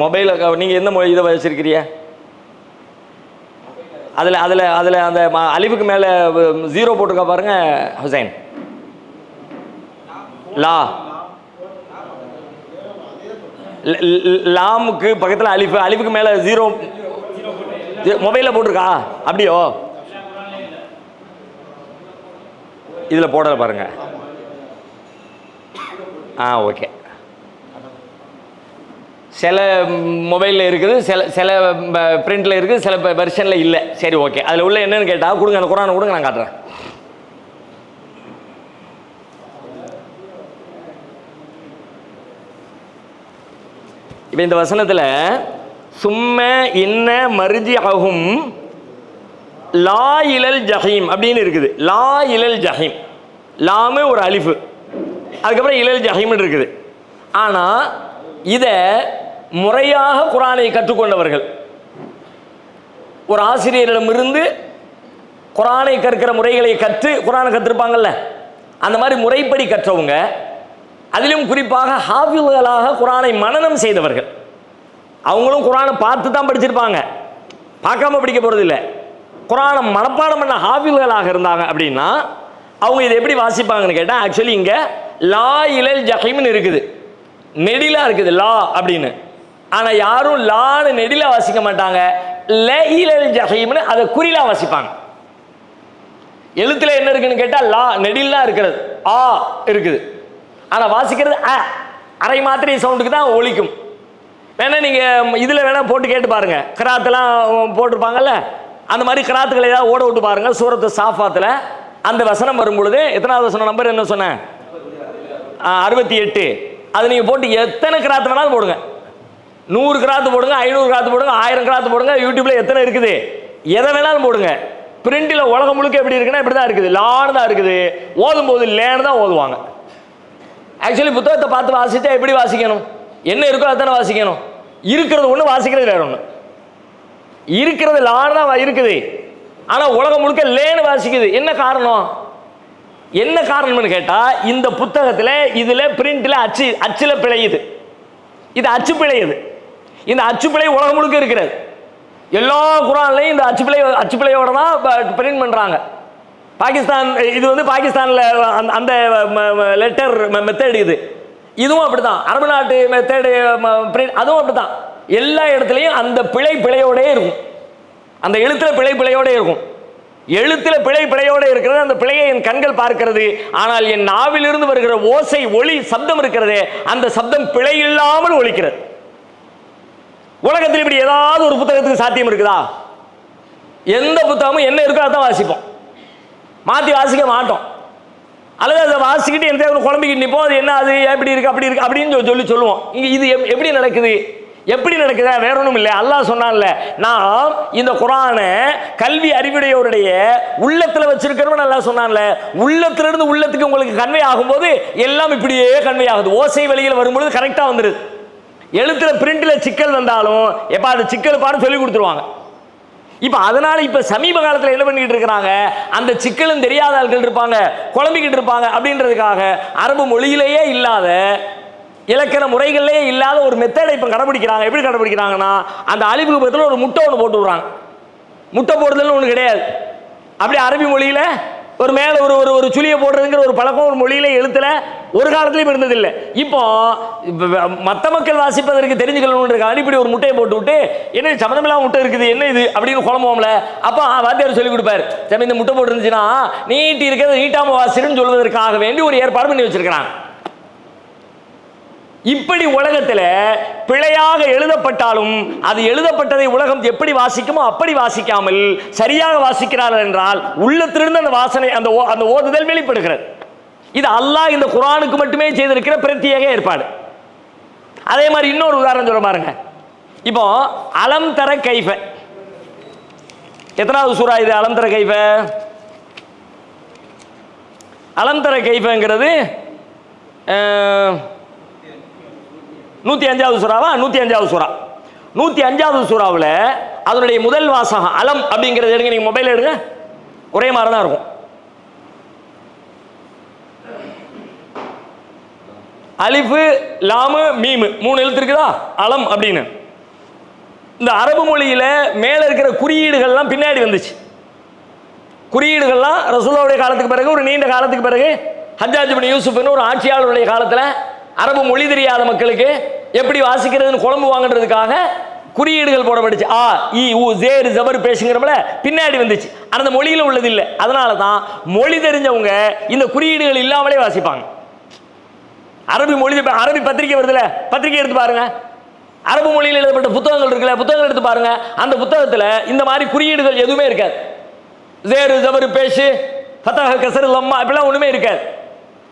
[SPEAKER 1] மொபைலில் நீங்கள் எந்த இதை வச்சிருக்கிறீங்க? அதில் அதில் அதில் அந்த அலிஃபுக்கு மேலே 0 போட்டிருக்கா பாருங்க ஹுசைன். லா லாமுக்கு பக்கத்தில் அலிஃபு, அலிஃபுக்கு மேலே 0 மொபைலில் போட்டிருக்கா? அப்படியோ? இதில் போடல பாருங்க. ஓகே. சில மொபைலில் இருக்குது, சில பிரிண்டில் இருக்குது, சில வெர்ஷனில் இல்லை. சரி, ஓகே. அதில் உள்ள என்னன்னு கேட்டால் கொடுங்க, அந்த குரானை கொடுங்க, நான் காட்டுறேன். இப்போ இந்த வசனத்தில் சும்ம இன்ன மர்ஜி அஹும் லா இலல் ஜஹீம் அப்படின்னு இருக்குது. லா இலல் ஜஹீம், லாமு ஒரு அலிஃபு, அதுக்கப்புறம் இலல் ஜஹீம்னு இருக்குது. ஆனால் இதை முறையாக குரானை கற்றுக்கொண்டவர்கள், ஒரு ஆசிரியரிடமிருந்து குரானை கற்கிற முறைகளை கற்று குரானை கற்றிருப்பாங்கல்ல, அந்த மாதிரி முறைப்படி கற்றவங்க, அதிலும் குறிப்பாக ஹாஃபில்களாக குரானை மனனம் செய்தவர்கள், அவங்களும் குரானை பார்த்து தான் படிச்சிருப்பாங்க, பார்க்காம படிக்க போகிறது இல்லை. குரானை மனப்பாடம் பண்ண ஹாஃபில்களாக இருந்தாங்க அப்படின்னா அவங்க இதை எப்படி வாசிப்பாங்கன்னு கேட்டால், ஆக்சுவலி இங்கே லா இலல் ஜஹீம்னு இருக்குது, நெடிலா இருக்குது லா அப்படின்னு. ஆனால் யாரும் லான்னு நெடிலா வாசிக்க மாட்டாங்க, ல இலல் ஜஹீம்னு அதை குறிலா வாசிப்பாங்க. எழுத்துல என்ன இருக்குன்னு கேட்டால் லா நெடிலா இருக்கிறது, ஆ இருக்குது. ஆனால் வாசிக்கிறது அரை மாத்திரை சவுண்டுக்கு தான் ஒலிக்கும். வேணா நீங்கள் இதில் வேணா போட்டு கேட்டு பாருங்க, கிராத்தெல்லாம் போட்டிருப்பாங்கல்ல, அந்த மாதிரி கிராத்துக்களை ஏதாவது ஓட விட்டு பாருங்க. சூரத்து சாஃபாத்தில் அந்த வசனம் வரும் பொழுது, எத்தனாவது வசனம் நம்பர் என்ன சொன்னேன்? 68. அது நீங்கள் போட்டு எத்தனை கிராத்து வேணாலும் போடுங்க, 100 கிராத்து போடுங்க, 500 கிராத்து போடுங்க, 1000 கிராத்து போடுங்க. யூடியூப்ல எத்தனை இருக்குது, எதை வேணாலும் போடுங்க. பிரிண்டில் உலகம் முழுக்க எப்படி இருக்குன்னா இப்படி தான் இருக்குது, லான்னு தான் இருக்குது. ஓதும் போது லேன்னு தான் ஓதுவாங்க. ஆக்சுவலி புத்தகத்தை பார்த்து வாசித்தா எப்படி வாசிக்கணும், என்ன இருக்கோ அதானே வாசிக்கணும். இருக்கிறது ஒன்று, வாசிக்கிறது வேற ஒன்று. இருக்கிறது லான்னு தான் இருக்குது, ஆனால் உலகம் முழுக்க லேன்னு வாசிக்குது. என்ன காரணம்? என்ன காரணம்னு கேட்டால், இந்த புத்தகத்தில் இதில் பிரிண்டில் அச்சில் பிழையுது, இது அச்சு பிழையுது. இந்த அச்சு பிழை உலகம் முழுக்க இருக்கிறது. எல்லா குரான்லையும் இந்த அச்சு பிழையோட தான் பிரிண்ட் பண்ணுறாங்க. பாகிஸ்தான், இது வந்து பாகிஸ்தானில் அந்த லெட்டர் மெத்தட், இதுவும் அப்படி தான். அரபு நாட்டு மெத்தடு பிரிண்ட், அதுவும் அப்படி தான். எல்லா இடத்துலையும் அந்த பிழையோடே இருக்கும், அந்த எழுத்தில் பிழையோடே இருக்கும். எழுத்தில் பிழையோடு இருக்கிறது, அந்த பிழையை என் கண்கள் பார்க்கிறது. ஆனால் என் நாவிலிருந்து வருகிற ஓசை, ஒளி, சப்தம் இருக்கிறது, அந்த சப்தம் பிழை இல்லாமல் ஒலிக்கிறது. உலகத்தில் இப்படி ஏதாவது ஒரு புத்தகத்துக்கு சாத்தியம் இருக்குதா? எந்த புத்தகமும் என்ன இருக்கோ அதான் வாசிப்போம், மாற்றி வாசிக்க மாட்டோம். அல்லது அதை வாசிக்கிட்டு எந்த குழம்பிக்கிட்டு நிற்போம், அது என்ன, அது எப்படி இருக்கு, அப்படி இருக்கு அப்படின்னு சொல்லுவோம். இங்கே இது எப்படி நடக்குது? எப்படி நடக்குதா? வேற ஒன்றும் இல்லை. அல்லாஹ் சொன்னான்ல, நாம் இந்த குரானை கல்வி அறிவுடையோருடைய உள்ளத்தில் வச்சிருக்கிறோம். அல்லாஹ் சொன்னான்ல, உள்ளத்திலிருந்து உள்ளத்துக்கு உங்களுக்கு கன்வே ஆகும்போது எல்லாம் இப்படியே கன்வே ஆகுது. ஓசை வழியில் வரும்பொழுது கரெக்டாக வந்துடுது. எழுத்துல பிரிண்டில் சிக்கல் வந்தாலும் எப்போ அது சிக்கல் பாரு சொல்லி கொடுத்துருவாங்க. இப்போ அதனால இப்போ சமீப காலத்தில் என்ன பண்ணிக்கிட்டு இருக்கிறாங்க, அந்த சிக்கலும் தெரியாத ஆட்கள் இருப்பாங்க, குழம்பிக்கிட்டு இருப்பாங்க. அப்படின்றதுக்காக அரபு மொழியிலேயே இல்லாத, இலக்கண முறைகளிலே இல்லாத ஒரு மெத்தடை இப்போ கடைபிடிக்கிறாங்க. எப்படி கடைபிடிக்கிறாங்கன்னா, அந்த அலிஃபுக்கு பக்கத்தில் ஒரு முட்டை ஒன்று போட்டு விடுறாங்க. முட்டை போடுறதுன்னு ஒன்று கிடையாது. அப்படி அரபி மொழியில் ஒரு மேலே ஒரு சுழியை போடுறதுங்கிற ஒரு பழக்கம் ஒரு மொழியில எழுத்துல ஒரு காலத்திலையும் இருந்ததில்லை. இப்போ மற்ற மக்கள் வாசிப்பதற்கு தெரிஞ்சுக்கணும், இப்படி ஒரு முட்டையை போட்டு விட்டு, என்ன சம்மந்தமில்லாம முட்டை இருக்குது, என்ன இது அப்படின்னு குழம்புவோம்ல. அப்போ வாத்தியார் சொல்லி கொடுப்பாரு, சரி இந்த முட்டை போட்டு இருந்துச்சுன்னா நீட்டி இருக்கிறது நீட்டாம வாசின்னு சொல்வதற்காக வேண்டி ஒரு ஏற்பாடு பண்ணி வச்சிருக்கிறாங்க. இப்படி உலகத்தில் பிழையாக எழுதப்பட்டாலும் அது எழுதப்பட்டதை உலகம் எப்படி வாசிக்குமோ அப்படி வாசிக்காமல் சரியாக வாசிக்கிறார்கள் என்றால் உள்ளத்திலிருந்து அந்த வாசனை, அந்த ஓதுதல் வெளிப்படுகிறது. இது அல்லாஹ் இந்த குர்ஆனுக்கு மட்டுமே செய்திருக்கிற பிரத்யேக ஏற்பாடு. அதே மாதிரி இன்னொரு உதாரணம் சொல்ல பாருங்க. இப்போ அலம் தர கைஃப, எத்தனாவது சூரா இது? அலம் தர கைஃப, அலம் தர கைஃபங்கிறது 105வது சூறாவா? 105வது சூறா. 105வது சூறாவில் அதனுடைய முதல் வாசகம் அலம் அப்படிங்கிறது எடுங்க, நீங்கள் மொபைல் எடுங்க, ஒரே மாதிரி தான் இருக்கும். அலிஃபு லாமு மீமு 3 எழுத்து இருக்குதா அலம் அப்படின்னு. இந்த அரபு மொழியில் மேலே இருக்கிற குறியீடுகள்லாம் பின்னாடி வந்துச்சு. குறியீடுகள்லாம் ரசூலுல்லாஹ்வுடைய காலத்துக்கு பிறகு, ஒரு நீண்ட காலத்துக்கு பிறகு, ஹஜ்ஜாஜ் இப்னு யூசுஃப்னு ஒரு ஆட்சியாளருடைய காலத்தில் அரபு மொழி தெரியாத மக்களுக்கு எப்படி வாசிக்கிறதுன்னு குழம்புவாங்கன்றதுக்காக குறியீடுகள் போடப்பட்டுச்சு. ஆ இ உ ஜேர் ஜபர் பேசுங்கிறப்பல பின்னாடி வந்துச்சு. அந்த மொழியில் உள்ளது இல்லை. அதனால தான் மொழி தெரிஞ்சவங்க இந்த குறியீடுகள் இல்லாமலே வாசிப்பாங்க. அரபி மொழி, அரபி பத்திரிகை வருதுல, பத்திரிகை எடுத்து பாருங்க, அரபு மொழியில் எழுதப்பட்ட புத்தகங்கள் இருக்குல்ல, புத்தகங்கள் எடுத்து பாருங்க, அந்த புத்தகத்தில் இந்த மாதிரி குறியீடுகள் எதுவுமே இருக்காது. ஜேரு ஜபரு பேஷு ஃபத்தஹ கஸ்ரு லம்மா இப்படிலாம் ஒன்றுமே இருக்காது.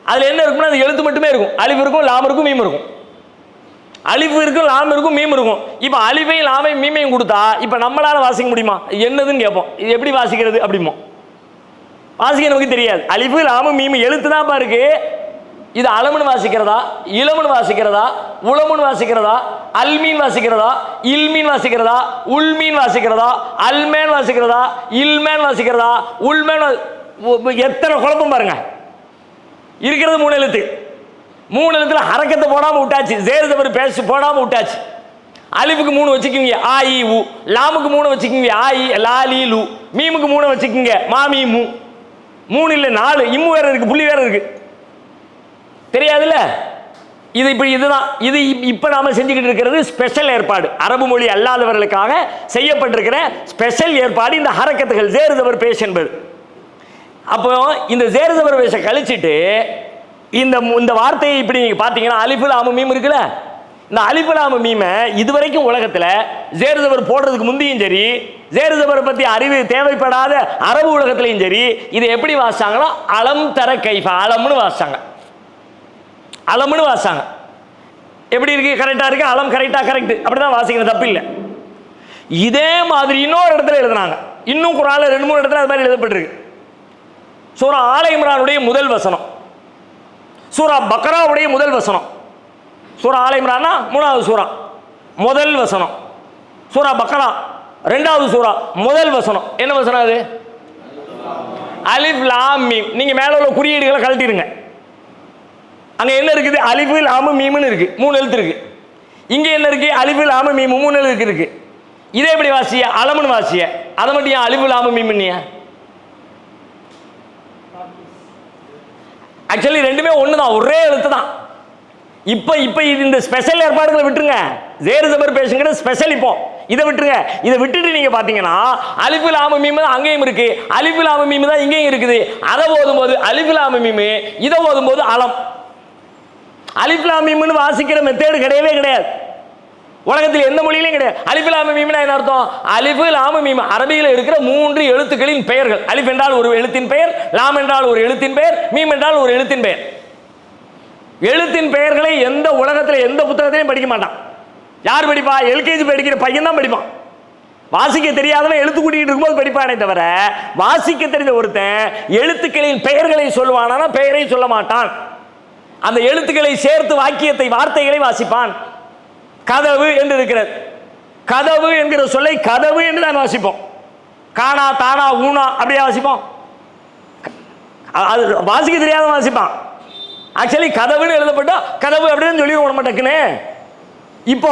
[SPEAKER 1] அதில் என்ன இருக்கும்னா அந்த எழுத்து மட்டுமே இருக்கும். அலிஃப் இருக்கும், லாம் இருக்கும், மீம் இருக்கும். அலிஃப் இருக்கும், லாம் இருக்கும், மீம் இருக்கும். இப்போ அலிஃபையும் லாமையும் மீமையும் கொடுத்தா இப்போ நம்மளால வாசிக்க முடியுமா? என்னதுன்னு கேட்போம். இது எப்படி வாசிக்கிறது அப்படிமோ, வாசிக்க நமக்கு தெரியாது. அலிஃபு லாமு மீமு எழுத்து தான் இருக்கு. இது அலமுன்னு வாசிக்கிறதா, இளமுன்னு வாசிக்கிறதா, உளமுன்னு வாசிக்கிறதா, அல்மீன் வாசிக்கிறதா, இல்மீன் வாசிக்கிறதா, உல்மீன் வாசிக்கிறதா, அல்மேன் வாசிக்கிறதா, இல்மேன் வாசிக்கிறதா, உல்மேன், எத்தனை குழப்பம் பாருங்க. இருக்கிறது 3 எழுத்து. 3 எழுத்துல ஹரக்கத்தை போடாமல் விட்டாச்சு, ஜேர் ஜபர் பேசு போடாமல் விட்டாச்சு. அலிஃபுக்கு 3 வச்சுக்கிங்க ஆ இ உ, லாமுக்கு 3 வச்சுக்கிங்க ஆ இ லா லீ லு, மீமுக்கு 3 வச்சுக்கிங்க மா மீ மு. 3 இல்லை 4, இம்மு வேற இருக்கு, புள்ளி வேற இருக்கு, தெரியாதுல்ல. இது இப்படி இதுதான். இது இப்போ நாம செஞ்சுக்கிட்டு இருக்கிறது ஸ்பெஷல் ஏற்பாடு, அரபு மொழி அல்லாதவர்களுக்காக செய்யப்பட்டிருக்கிற ஸ்பெஷல் ஏற்பாடு இந்த ஹரக்கத்துகள் ஜேர் ஜபர் பேஷ் என்பது. அப்போ இந்த ஜேர் ஜபர் பேஷை கழிச்சிட்டு இந்த வார்த்தையை இப்படி நீங்க பார்த்தீங்கன்னா அலிஃபு லாம் மீம் இருக்குல்ல, இந்த அலிஃபு லாம் மீமை இதுவரைக்கும் உலகத்தில் ஜேர் ஜபர் போடுறதுக்கு முந்தியும் சரி, ஜேர் ஜபரை பற்றி அறிவு தேவைப்படாத அரபு உலகத்திலையும் சரி, இதை எப்படி வாசிச்சாங்கன்னா அலம் தர கைஃபா, அலம்னு வாசிச்சாங்க. அலம்னு வாசிச்சாங்க. எப்படி இருக்கு? கரெக்டாக இருக்கு, அலம் கரெக்டாக கரெக்ட், அப்படிதான் வாசிக்கணும், தப்பு இல்லை. இதே மாதிரி இன்னொரு இடத்துல எழுதுனாங்க. இன்னும் குர்ஆன்ல 2-3 இடத்துல அது மாதிரி எழுதப்பட்டிருக்கு. சூரா ஆல இம்ரானுடைய முதல் வசனம், சூரா பக்ராவுடைய முதல் வசனம். சூரா ஆல இம்ரான்னா 3வது சூரா முதல் வசனம், சூரா பக்ரா 2வது சூரா முதல் வசனம். என்ன வசனம் அது? அலிஃப் லாம் மீம். நீங்க மேல உள்ள குறியீடுகளை கழட்டிடுங்க. அங்க என்ன இருக்குது? அலிஃபு லாம் மீம்னு இருக்கு, 3 எழுத்து இருக்கு. இங்க என்ன இருக்கு? அலிஃபு லாம் மீம் 3 எழுத்து இருக்கு. இதே எப்படி வாசிய? அலம்னு வாசிய. அதை மட்டும் ஏன் அலிஃபு லாம் மீம்னியா? ஆக்சுவலி ரெண்டுமே ஒன்று தான், ஒரே எழுத்து தான். இப்போ இந்த ஸ்பெஷல் ஏற்பாடுகளை விட்டுருங்க. ஜேர் ஜபர் பேசுங்கிறது ஸ்பெஷல். இப்போ இதை விட்டுருங்க. இதை விட்டுட்டு நீங்க பாத்தீங்கன்னா அலிஃபு லாம் மீம் தான் அங்கேயும் இருக்கு, அலிஃபு லாம் மீம் தான் இங்கேயும் இருக்குது. அதை ஓதும்போது அலிஃபு லாம் மீம், இதை ஓதும்போது அலம். அலிஃப் லாம் மீம்னு வாசிக்கிற மெத்தேடு கிடையவே கிடையாது உலகத்தில், எந்த மொழியிலையும் கிடையாது. அலிஃப் லாம் மீம்னா என்ன அர்த்தம்? அலிஃபு லாம் மீம் அரபியில் இருக்கிற 3 எழுத்துக்களின் பெயர்கள். அலிஃப் என்றால் ஒரு எழுத்தின் பெயர், லாம் என்றால் ஒரு எழுத்தின் பெயர், மீம் என்றால் ஒரு எழுத்தின் பெயர். எழுத்தின் பெயர்களை எந்த உலகத்தில் எந்த புத்தகத்திலையும் படிக்க மாட்டான். யார் படிப்பா? எல்கேஜி படிக்கிற பையன் தான் படிப்பான். வாசிக்க தெரியாதவன் எழுத்து கூட்டிகிட்டு இருக்கும்போது படிப்பானே தவிர, வாசிக்க தெரிந்த ஒருத்தன் எழுத்துக்களின் பெயர்களை சொல்லுவானா பெயரை சொல்ல மாட்டான். அந்த எழுத்துக்களை சேர்த்து வாக்கியத்தை, வார்த்தைகளை வாசிப்பான். கதவு என்று இருக்கிறது, கதவு என்கிற சொல்லை கதவு என்று தான் வாசிப்போம். காணா தானா ஊனா அப்படியே வாசிப்போம். அது வாசிக்க தெரியாத வாசிப்பான். ஆக்சுவலி கதவுன்னு எழுதப்பட்டா கதவு அப்படின்னு சொல்லி விட மாட்டேக்குன்னு. இப்போ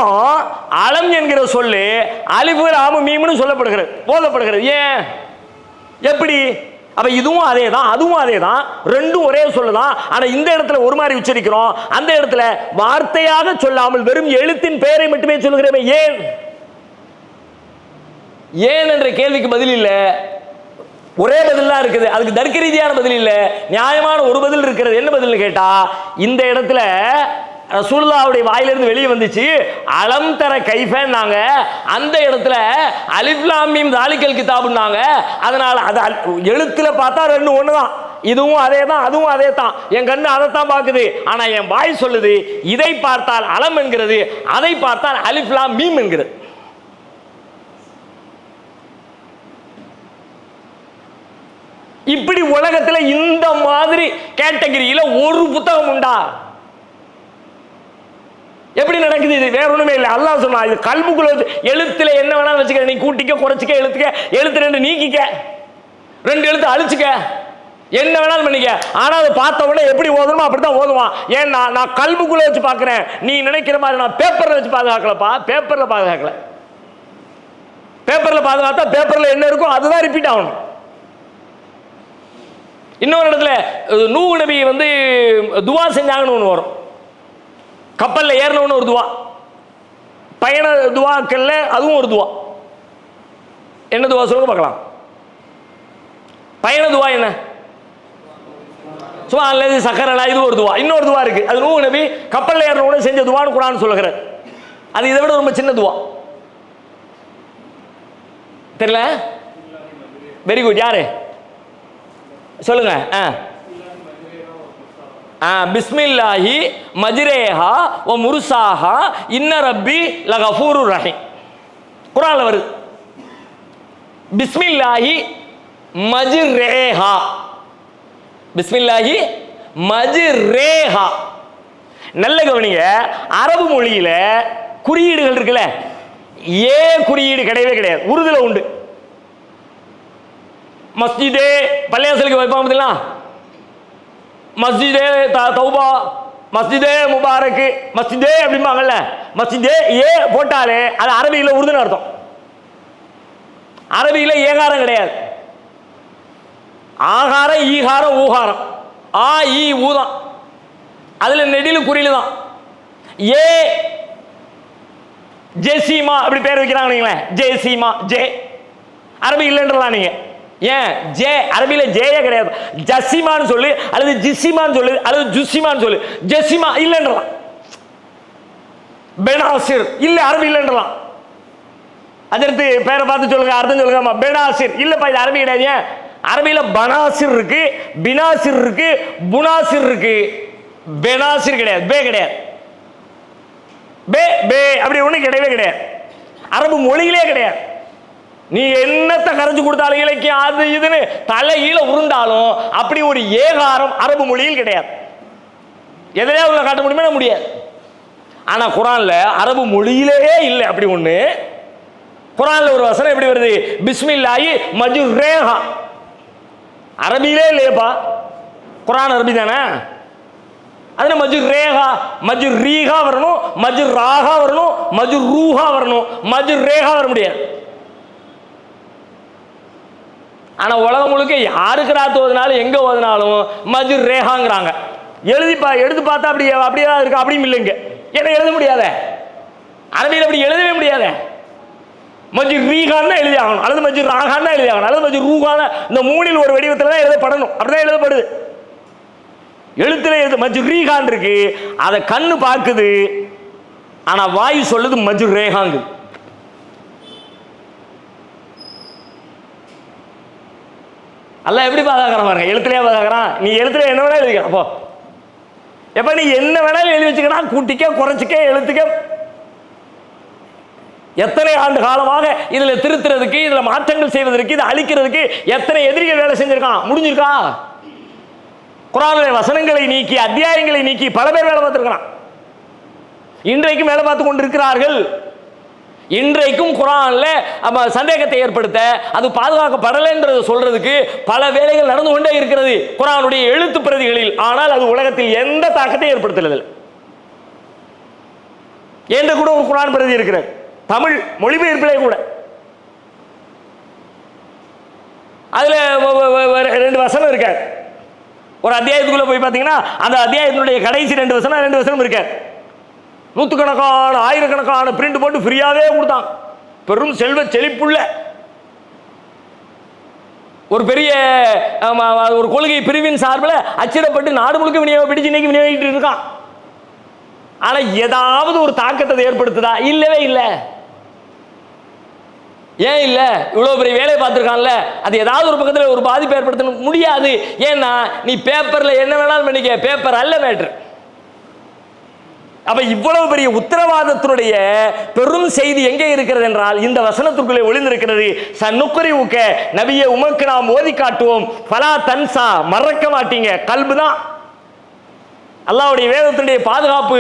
[SPEAKER 1] அலம் என்கிற சொல்லு அலிஃபு லாம் மீம்னு சொல்லப்படுகிறது, போதப்படுகிறது. ஏன்? எப்படி? அப்ப இதுவும் அதே தான், அதுவும் அதே தான், ரெண்டும் ஒரே சொல்லுதான். ஆனா இந்த இடத்துல ஒரு மாதிரி உச்சரிக்கிறோம், அந்த இடத்துல வார்த்தையாக சொல்லாமல் வெறும் எழுத்தின் பெயரை மட்டுமே சொல்லுகிறோமே. ஏன்? ஏன் என்ற கேள்விக்கு பதில் இல்லை, ஒரே பதில் தான் இருக்குது. அதுக்கு தர்க்க ரீதியான பதில் இல்லை, நியாயமான ஒரு பதில் இருக்கிறது. என்ன பதில் கேட்டா, இந்த இடத்துல ரசூலுல்லாஹ்வுடைய வாயிலிருந்து வெளியே வந்துச்சு அலம் தர கைஃபன்னாங்க, அந்த இடத்துல அலிஃப் லாம் மீம் தாலிகல் கிதாப்னாங்க. அதனால அது எழுத்துல பார்த்தா ரெண்டு ஒன்று தான். இதுவும் அதே தான், அதுவும் அதே தான். என் கண்ணு அதைத்தான் பார்க்குது. ஆனா என் வாய் சொல்லுது இதை பார்த்தால் அலம் என்கிறது, அதை பார்த்தால் அலிஃப் லாம் மீம் என்கிறது. இப்படி உலகத்துல இந்த மாதிரி கேட்டகரியில ஒரு புத்தகம் உண்டா? எப்படி நடக்குது? இது வேற ஒண்ணுமே இல்லை. அல்லாஹ் சொன்னா இது கல்புக்குள்ள எழுத்துல என்ன வேணாலும் வச்சுக்க, நீ கூட்டிக்க குறைச்சிக்க, எழுத்து 2 நீக்கிக்க, 2 எழுத்து அழிச்சுக்க, என்ன வேணாலும் பண்ணிக்க. ஆனா அதை பார்த்த உடனே எப்படி ஓதணுமோ அப்படித்தான் ஓதுவான். ஏன்னா நான் கல்புக்குள்ள வச்சு பார்க்கிறேன், நீ நினைக்கிற மாதிரி நான் பேப்பர்ல வச்சு பாதுகாக்கலப்பா. பேப்பர்ல பாதுகாக்கல. பேப்பர்ல பாதுகாத்தா பேப்பர்ல என்ன இருக்கோ அதுதான் ரிப்பீட் ஆகணும். இன்னொரு இடத்துல நூஹ் நபி துவா செஞ்சாங்கன்னு ஒன்று வரும். கப்பல்ல ஏறணும்னு ஒரு துவா, பயண துவாக்கள்ல அதுவும் ஒரு துவா. என்ன துவா சொல்லுங்க பார்க்கலாம். பயண துவா என்ன? சும்மா அல்லது சக்கரலா, இது ஒரு துவா. இன்னொரு துவா இருக்கு, அது நூஹ் நபி கப்பல்ல ஏறணும்னு செஞ்ச துவான்னு குர்ஆன் சொல்லுகிறார். அது இதை விட ரொம்ப சின்ன துவா. தெரியல? Very good. யாரு சொல்லுங்க. பிஸ்மில்லாஹி மஜ்ரேஹா வ முர்சாஹா இன்ன ரப்பி லகஃபூருர் ரஹீம். குர்ஆன்ல வருது. பிஸ்மில்லாஹி மஜ்ரேஹா, பிஸ்மில்லாஹி மஜ்ரேஹா. நல்ல கவனிங்க, அரபு மொழியில குறியீடுகள் இருக்குல்ல, ஏ குறியீடு கிடையவே கிடையாது. உருதுல உண்டு. மஸ்ஜிதே பள்ளியாசலுக்கு வைப்பாங்க பார்த்தீங்களா, மஸ்ஜிதே தௌபா, மஸ்ஜிதே முபாரக், மஸ்ஜிதே அப்படிம்பாங்கல்ல. மஸ்ஜிதே ஏ போட்டாலே அது அரபியில் உருதுன்னு அர்த்தம். அரபியில் ஏகாரம் கிடையாது. ஆகாரம் ஈகாரம் ஊகாரம், ஆ ஈ ஊதான். அதுல நெடிலும் குறியில தான். ஏ ஜெசிமா அப்படி பேர் வைக்கிறாங்க. ஜெசிமா ஜே அரபி இல்லைன்றலாம் நீங்க. ஏன் ஜே அரபியில ஜேயே கிடையாது. ஜசிமான்னு சொல்லு, அல்லது ஜிசிமான்னு சொல்லு, அல்லது ஜுசிமான்னு சொல்லு. ஜெசிமா இல்லைன்றலாம். பெனாசிர் இல்ல அரபி இல்லைன்றலாம். அதற்கு பேரை பார்த்து சொல்லுங்க, அர்த்தம் சொல்லுங்க. பெனாசிர் இல்லப்பா, இது அரபி கிடையாது. ஏன் அரபியில பனாசிர் இருக்கு, பினாசிர் இருக்கு, புனாசிர் இருக்கு, பெனாசிர் கிடையாது, பே கிடையாது. பே பே அப்படி ஒண்ணு கிடையவே கிடையாது. அரபு மொழியிலே கிடையாது. நீ என்னத்தை கரைஞ்சு கொடுத்தாலும் இலக்கியம் அது இதுன்னு தலையில உருண்டாலும் அப்படி ஒரு ஏகாரம் அரபு மொழியில் கிடையாது. எதிலே உள்ள காட்ட முடியுமா? முடியாது. ஆனா குர்ஆன்ல அரபு மொழியிலேயே இல்லை அப்படி ஒண்ணு. குர்ஆன்ல ஒரு வசனம் எப்படி வருது? பிஸ்மில்லாஹி மஜ்ரேஹா. அரபியிலே இல்லையப்பா. குர்ஆன் அரபி தானே. அது மஜ்ரேஹா, மஜ்ரீஹா வரணும், மஜ்ராஹா வரணும், மஜ்ரூஹா வரணும், மஜ்ரேஹா வர முடியாது. ஆனா உலகம் முழுக்க யாருக்கு ராத்து ஓதுனாலும் எங்க ஓதுனாலும் மஜ்ரேஹாங்கிறாங்க. எடுத்து பார்த்தா அப்படியே அப்படியே இருக்கு. அப்படியும் இல்லைங்க, ஏன்னா எழுத முடியாத. அரபியில் அப்படி எழுதவே முடியாத. மஜ்ரீஹான்னு எழுதி ஆகணும், அல்லது மஜ்ராஹான்னு எழுதி ஆகணும், அல்லது மஜ்ரூஹான. இந்த மூணில் ஒரு வடிவத்தில் தான் எழுதப்படணும். அப்படிதான் எழுதப்படுது. எழுத்துல எழுது மஜ்ரீஹான் இருக்கு, அதை கண்ணு பார்க்குது, ஆனா வாயு சொல்லுது மஜ்ரேஹாங்கு. அல்ல எப்படி பாதுகாக்கிறான் பாருங்க. எழுத்துலயே பாதுகாக்கிறான். நீ எழுத்துல என்ன வேணாலும் எழுதிக்க. அப்போ எப்ப நீ என்ன வேணாலும் எழுதி வச்சுக்கணும், கூட்டிக்க குறைச்சிக்க எழுத்துக்க. எத்தனை ஆண்டு காலமாக இதுல திருத்துறதுக்கு, இதுல மாற்றங்கள் செய்வதற்கு, இதை அழிக்கிறதுக்கு எத்தனை எதிரிகள் வேலை செஞ்சிருக்கான். முடிஞ்சிருக்கா? குர்ஆனிலே வசனங்களை நீக்கி, அத்தியாயங்களை நீக்கி பல பேர் வேலை பார்த்திருக்கிறான். இன்றைக்கும் வேலை பார்த்து கொண்டிருக்கிறார்கள். இன்றைக்கும் குர்ஆன்ல சந்தேகத்தை ஏற்படுத்த, அது பாதுகாக்கப்படலைன்றதை சொல்றதுக்கு பல வேலைகள் நடந்து கொண்டே இருக்கிறது குர்ஆனுடைய எழுத்து பிரதிகளில். ஆனால் அது உலகத்தில் எந்த தாக்கத்தை ஏற்படுத்தல. என்ற கூட ஒரு குர்ஆன் பிரதி இருக்கிறது, தமிழ் மொழிபெயர்ப்பிலே கூட. அதுல 2 வசனம் இருக்க. ஒரு அத்தியாயத்துக்குள்ள போய் பார்த்தீங்கன்னா அந்த அத்தியாயத்தினுடைய கடைசி 2 வசனம் இருக்க. நூற்றுக்கணக்கான ஆயிரக்கணக்கான பிரிண்ட் போட்டு ஃப்ரீயாவே கொடுத்தான். பெரும் செல்வ செழிப்புள்ள ஒரு பெரிய ஒரு கொள்கை பிரிவின் சார்பில் அச்சிடப்பட்டு நாடு முழுக்க பிடிச்சு இன்னைக்கு விநியோகிட்டு இருக்கான். ஆனா ஏதாவது ஒரு தாக்கத்தை ஏற்படுத்துதா? இல்லவே இல்லை. ஏன் இல்லை? இவ்வளோ பெரிய வேலையை பார்த்துருக்கான்ல, அது ஏதாவது ஒரு பக்கத்தில் ஒரு பாதிப்பு ஏற்படுத்த முடியாது. ஏன்னா நீ பேப்பரில் என்ன வேணாலும் பண்ணிக்க, பேப்பர் அல்ல மேட்ரு. அப்ப இவ்வளவு பெரிய உத்தரவாதத்தினுடைய பெரும் செய்தி எங்கே இருக்கிறது என்றால் இந்த வசனத்திற்குள்ளே ஒளிந்திருக்கிறது. சன்னுக்குரி ஊக்க நபியை உமக்கு நாம் ஓதி காட்டுவோம், பலா தன்சா மறக்க மாட்டீங்க. கல்பு தான் அல்லாஹ்வுடைய வேதத்தினுடைய பாதுகாப்பு.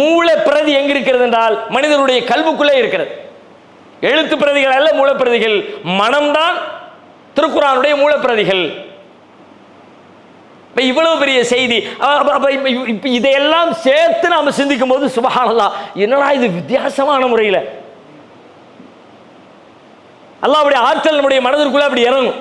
[SPEAKER 1] மூல பிரதி எங்க இருக்கிறது என்றால் மனிதனுடைய கல்புக்குள்ளே இருக்கிறது. எழுத்து பிரதிகள் அல்ல மூல பிரதிகள், மனம்தான் திருக்குர்ஆனுடைய மூல பிரதிகள். இவ்வளவு பெரிய செய்தி. இதையெல்லாம் சேர்த்து நாம சிந்திக்கும் போது சுப்ஹானல்லாஹ், என்னடா இது வித்தியாசமான முறையில் அல்லாஹ்வுடைய ஆற்றல் நம்முடைய மனதிற்குள்ள அப்படி இறங்கும்.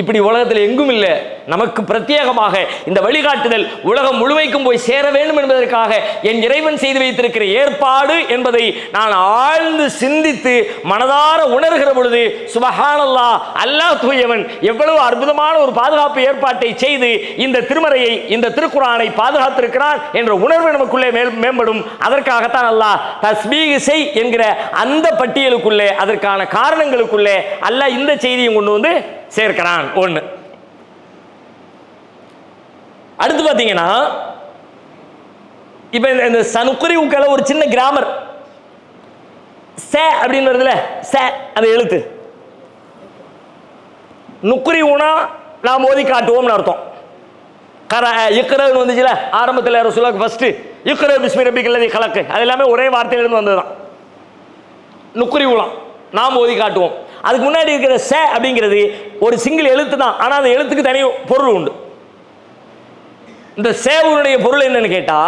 [SPEAKER 1] இப்படி உலகத்தில் எங்கும் இல்லை. நமக்கு பிரத்யேகமாக இந்த வழிகாட்டுதல் உலகம் முழுமைக்கும் போய் சேர வேண்டும் என்பதற்காக என் இறைவன் செய்து வைத்திருக்கிற ஏற்பாடு என்பதை நான் ஆழ்ந்து சிந்தித்து மனதார உணர்கிற பொழுது சுப்ஹானல்லாஹ், அல்லாஹ் தூயவன் எவ்வளவு அற்புதமான ஒரு பாதுகாப்பு ஏற்பாட்டை செய்து இந்த திருமறையை, இந்த திருக்குர்ஆனை பாதுகாத்திருக்கிறான் என்ற உணர்வு நமக்குள்ளே மேம்படும். அதற்காகத்தான் அல்லாஹ் தஸ்பீஹ் செய் என்கிற அந்த பட்டியலுக்குள்ளே, அதற்கான காரணங்களுக்குள்ளே அல்லாஹ் இந்த செய்தியை கொண்டு வந்து சேர்க்கிறான். ஒன்று. அடுத்து பார்த்தீங்கன்னா, இப்ப இந்த சனுக்குரி உக்கல ஒரு சின்ன கிராமர் ச அப்படின்னு வருதுல, ச அந்த எழுத்து. நுக்குரி உனா நாம் ஓதி காட்டுவோம்னு அர்த்தம். இக்ரன்னு வந்துச்சுல ஆரம்பத்தில், ரசூலுல்லாஹ் ஃபர்ஸ்ட் இக்ரா பிஸ்மி ரப்பிக்கல்லதி கலக்கு, அது எல்லாமே ஒரே வார்த்தையிலிருந்து வந்ததுதான். நுக்குரி உலாம் நாம் ஓதி காட்டுவோம். அதுக்கு முன்னாடி இருக்கிற ச அப்படிங்கிறது ஒரு சிங்கிள் எழுத்து தான், ஆனால் அந்த எழுத்துக்கு தனி பொருள் உண்டு. இந்த சேவுடைய பொருள் என்னன்னு கேட்டா,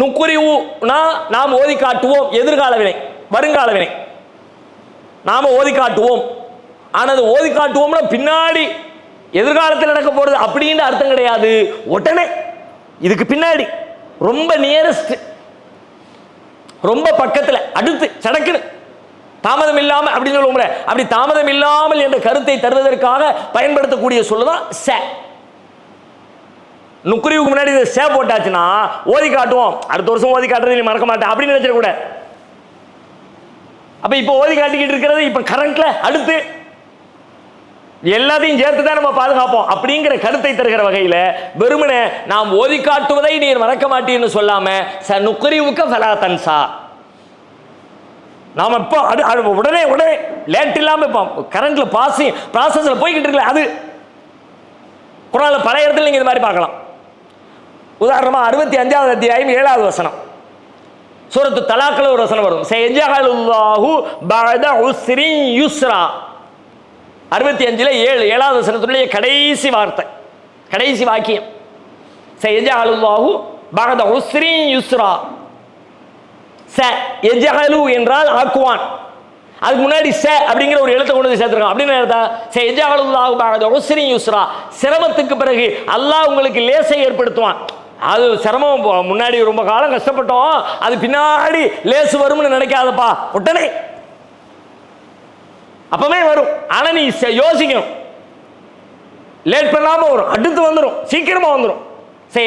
[SPEAKER 1] நுக்குரிவுனா நாம் ஓதி காட்டுவோம், எதிர்கால வினை, வருங்கால வினை. நாம ஓதி காட்டுவோம். ஆனால் ஓதி காட்டுவோம்னா பின்னாடி எதிர்காலத்தில் நடக்க போறது அப்படின்னு அர்த்தம் கிடையாது. உடனே இதுக்கு பின்னாடி ரொம்ப நியரஸ்ட், ரொம்ப பக்கத்தில், அடுத்து சடக்குன்னு, தாமதம் இல்லாமல் அப்படின்னு சொல்லுவோம்ல, அப்படி தாமதம் இல்லாமல் என்ற கருத்தை தருவதற்காக பயன்படுத்தக்கூடிய சொல்லுதான் ச. நுக்குரிவுக்கு முன்னாடி சே போட்டாச்சுன்னா ஓதி காட்டுவோம், அடுத்த வருஷம் ஓதி காட்டுறது நீ மறக்க மாட்டேன் அப்படின்னு நினைச்சிடக்கூட. அப்ப இப்ப ஓதி காட்டிக்கிட்டு இருக்கிறது இப்ப கரண்ட்ல அடுத்து எல்லாத்தையும் சேர்த்து தான் நம்ம பாதுகாப்போம் அப்படிங்கிற கருத்தை தருகிற வகையில் வெறுமனே நாம் ஓதி காட்டுவதை நீர் மறக்க மாட்டீன்னு சொல்லாம ச நுக்குரிவுக்க ஃபலா தன்சா, நாம இப்போ உடனே உடனே லேட் இல்லாமல் இப்போ கரண்ட்ல ப்ராசஸ்ல போய்கிட்டு இருக்கல. அது குர்ஆன்ல பல இடத்துல நீங்க இது மாதிரி பார்க்கலாம். உதாரணமா 65வது அத்தியாயம் 7வது வசனம், சூரத்து தலாக்ல ஒரு வசனம் வரும், சயஜஅலுல்லாஹு பஅத உஸ்ரி யுஸ்ரா. 65ல 7வது வசனத்துடைய கடைசி வார்த்தை, கடைசி வாக்கியம், சயஜஅலுல்லாஹு பஅத உஸ்ரி யுஸ்ரா. ச எஜஅலு என்றால் ஆக்குவான், அதுக்கு முன்னாடி ச அப்படிங்கிற ஒரு எழுத்தை கொண்டு வந்து சேர்த்துருக்கான். அப்படின்னு அர்த்தம், சயஜஅலுல்லாஹு பஅத உஸ்ரி யுஸ்ரா, சிரமத்துக்கு பிறகு அல்லாஹ் உங்களுக்கு லேசை ஏற்படுத்துவான். அது சிரமம், முன்னாடி ரொம்ப காலம் கஷ்டப்பட்டோம், அது பின்னாடி லேசு வரும்னு நினைக்காதப்பா, உடனே அப்பவே வரும். ஆனா நீ யோசிக்கணும், லேட் பண்ணாம வரும், அடுத்து வந்துடும், சீக்கிரமா வந்துடும்.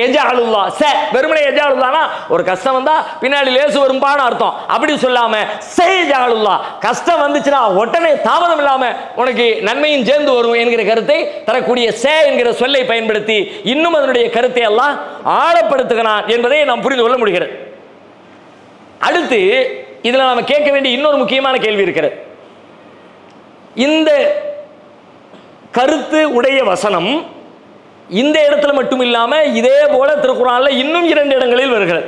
[SPEAKER 1] எஜஅலுல்லாஹ் ச வெறுமனே எஜஅலுல்லாஹ்னா ஒரு கஷ்டம் வந்தா பின்னாடி லேசு வரும்பான்னு அர்த்தம். அப்படி சொல்லாம எஜஅலுல்லாஹ், கஷ்டம் வந்துச்சுன்னா உடனே தாமதம் இல்லாம உனக்கு நன்மையும் சேர்ந்து வரும் என்கிற கருத்தை தரக்கூடிய ச என்கிற சொல்லை பயன்படுத்தி இன்னும் அதனுடைய கருத்தை எல்லாம் ஆழப்படுத்துகிறான் என்பதை நாம் புரிந்து கொள்ள முடிகிறது. அடுத்து இதுல நாம கேட்க வேண்டிய இன்னொரு முக்கியமான கேள்வி இருக்கிறது. இந்த கருத்து உடைய வசனம் இந்த இடத்துல மட்டும் இல்லாம இதே போல திருக்குர்ஆன்ல இன்னும் 2 இடங்களில் வருகிறது.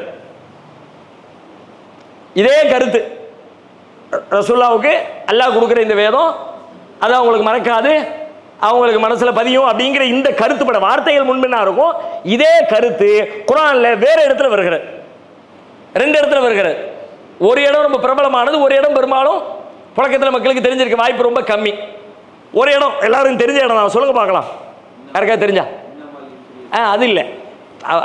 [SPEAKER 1] இதே கருத்து ரசூலுல்லாஹ்வுக்கு அல்லாஹ் கொடுக்கிற இந்த வேதம் அது அவங்களுக்கு மறக்காது, அவங்களுக்கு மனசுல பதியும் அப்படிங்கிற இந்த கருத்துப்பட வார்த்தைகள் முன்பின்னா இருக்கும். இதே கருத்து குர்ஆன்ல வேற இடத்துல வருகிறது, 2 இடத்துல வருகிறது. ஒரு இடம் ரொம்ப பிரபலமானது, ஒரு இடம் பெரும்பாலும் புழக்கத்தில் மக்களுக்கு தெரிஞ்சிருக்க வாய்ப்பு ரொம்ப கம்மி. ஒரு இடம் எல்லாரும் தெரிஞ்ச இடம் தான், சொல்லுங்க பார்க்கலாம், யாருக்கா தெரிஞ்சா? அது இல்லை,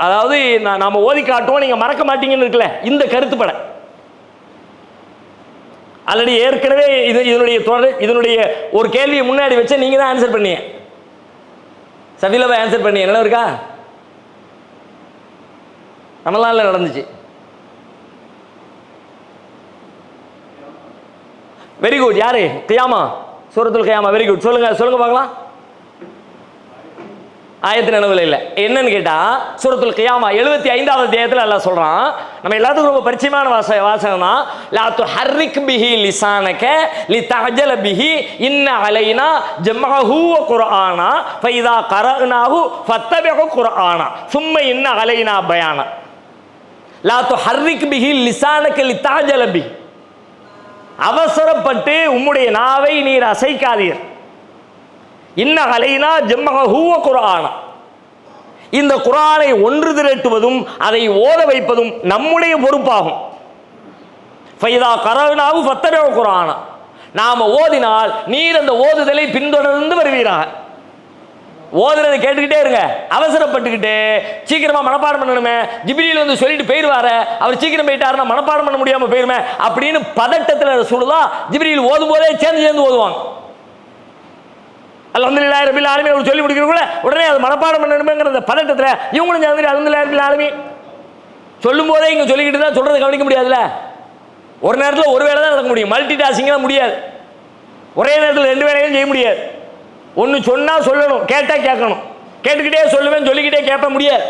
[SPEAKER 1] அதாவது நாம ஓதி காட்டுவோம் நீங்க மறக்க மாட்டீங்கன்னு இருக்குல்ல, இந்த கருத்துப்பட ஆல்ரெடி ஏற்கனவே இதனுடைய ஒரு கேள்வியை முன்னாடி வச்சு நீங்க தான் ஆன்சர் பண்ணீங்க, சஃபிலாவை ஆன்சர் பண்ணீங்க, என்ன இருக்கா? ரமலான்ல நடந்துச்சு. Very good. யாரு? கியாமா, சூரத்துல் கியாமா. Very good. சொல்லுங்க சொல்லுங்க பார்க்கலாம். ஆயத்து நினைவில் இல்லை. என்னன்னு கேட்டா சூரத்துல் கியாமா 75வது அத்தியாயத்தில் அல்லாஹ் சொல்றான். நம்ம எல்லாத்துக்கும் ரொம்ப பரிச்சயமான வாசகம் தான். லா துஹர்ரிக் பிஹி லிசானக லிதஅஜல பிஹி இன்ன அலைனா ஜம்அஹு வ குர்ஆனா ஃபைதா கரஅனாஹு ஃபத்தபிஉ குர்ஆனா சும்ம இன்ன அலைனா பயானா. லா துஹர்ரிக் பிஹி லிசானக லிதஅஜல பிஹி, அவசரப்பட்டு உம்முடைய நாவை நீர் அசைக்காதீர். இன்ன அலைனா ஜம்அஹு வ குர்ஆனா, இந்த குர்ஆனை ஒன்று திரட்டுவதும் அதை ஓத வைப்பதும் நம்முடைய பொறுப்பாகும். ஃபைதா கரஅனாஹு ஃபத்தபிஉ குர்ஆனா, நாம ஓதினால் நீர் அந்த ஓதுதலை பின்தொடர்ந்து வருவீராக. ஓதுறதை கேட்டுக்கிட்டே இருங்க. அவசரப்பட்டுக்கிட்டு சீக்கிரமா மனப்பாடம் பண்ணணுமே, ஜிப்ரீல் வந்து சொல்லிட்டு போயிடுவாரு, அவர் சீக்கிரம் போயிட்டாருன்னா மனப்பாடம் பண்ண முடியாம போயிருமே அப்படின்னு பதட்டத்தில் ரசூலுல்லாஹ் ஜிப்ரீல் ஓதும் போதே சேர்ந்து ஓதுவாங்க. அல்ஹம்துலில்லாஹி ரப்பில் ஆலமீன் சொல்லி முடிக்கிறக்குள்ள உடனே அது மனப்பாடம் பண்ணணுமேங்கிற அந்த பதட்டத்தில் இவங்களும் சேர்ந்து அல்ஹம்துலில்லாஹி ரப்பில் ஆலமீன் சொல்லும் போதே இங்கே சொல்லிக்கிட்டு தான் சொல்றதை கவனிக்க முடியாதுல்ல. ஒரு நேரத்தில் ஒரு வேலை தான் நடக்க முடியும், மல்டி டாஸ்கிங்லாம் முடியாது. ஒரே நேரத்தில் 2 வேலையும் செய்ய முடியாது. ஒன்று சொன்னால் சொல்லணும், கேட்டால் கேட்கணும், கேட்டுக்கிட்டே சொல்லுவேன் சொல்லிக்கிட்டே கேட்க முடியாது.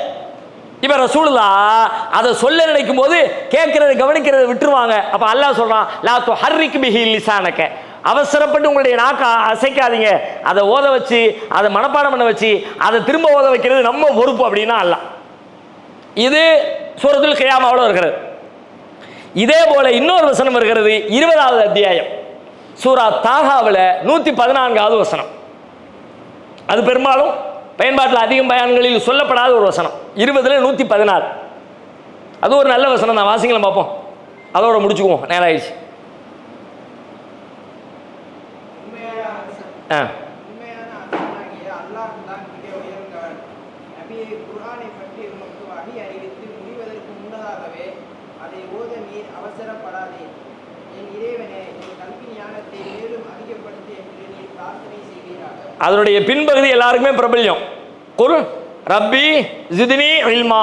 [SPEAKER 1] இப்போ ரசூலுல்லாஹ் அதை சொல்ல நினைக்கும் போது கேட்கறத கவனிக்கிறத விட்டுருவாங்க. அப்போ அல்லாஹ் சொல்றான், லா துஹர்ரிக் பிஹி லிசானக, அவசரப்பட்டு உங்களுடைய நாக்க அசைக்காதீங்க, அதை ஓத வச்சு அதை மனப்பாடம் பண்ண வச்சு அதை திரும்ப ஓத வைக்கிறது நம்ம பொறுப்பு அப்படின்னா அல்லாஹ். இது சூரத்துல் கியாமாவுல இருக்கிறது. இதே போல இன்னொரு வசனம் இருக்கிறது 20வது அத்தியாயம் சூரா தாகாவில் 114வது வசனம். அது பெரும்பாலும் பயன்பாட்டில் அதிகம் பயான்களில் சொல்லப்படாத ஒரு வசனம். 20ல் 114. அது ஒரு நல்ல வசனம் தான், வாசிக்கலாம் பார்ப்போம், அதோட முடிச்சுக்குவோம், நேரம் ஆயிடுச்சு. அதனுடைய பின்பகுதி எல்லாருக்குமே பிரபல்யம். குல் ரப்பி ஜித்னி இல்மா,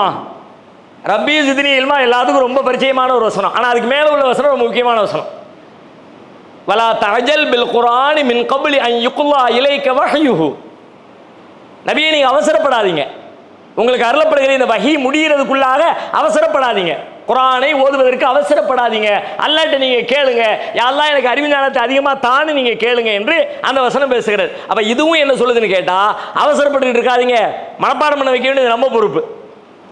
[SPEAKER 1] ரப்பி ஜித்னி இல்மா எல்லாத்துக்கும் ரொம்ப பரிச்சயமான ஒரு வசனம். ஆனால் அதுக்கு மேலே உள்ள வசனம் ரொம்ப முக்கியமான வசனம். வலா தஅஜல் பில் குர்ஆனி மின் கப்லி அன் யுக்லா இலைக வஹ்யுஹு, நபியே நீங்க அவசரப்படாதீங்க, உங்களுக்கு அருளப்படுகிற இந்த வஹி முடிகிறதுக்குள்ளாக அவசரப்படாதீங்க, குர்ஆனை ஓதுவதற்கு அவசரப்படாதீங்க, அல்லாஹ்ட்ட நீங்க கேளுங்க, யா அல்லாஹ் எனக்கு அறிவு ஞானத்தை அதிகமாக தானு நீங்க கேளுங்க என்று அந்த வசனம் பேசுகிறது. அப்ப இதுவும் என்ன சொல்லுதுன்னு கேட்டா, அவசரப்பட்டு இருக்காதீங்க, மனப்பாடம் பண்ண வைக்க வேண்டியது நம்ம பொறுப்பு.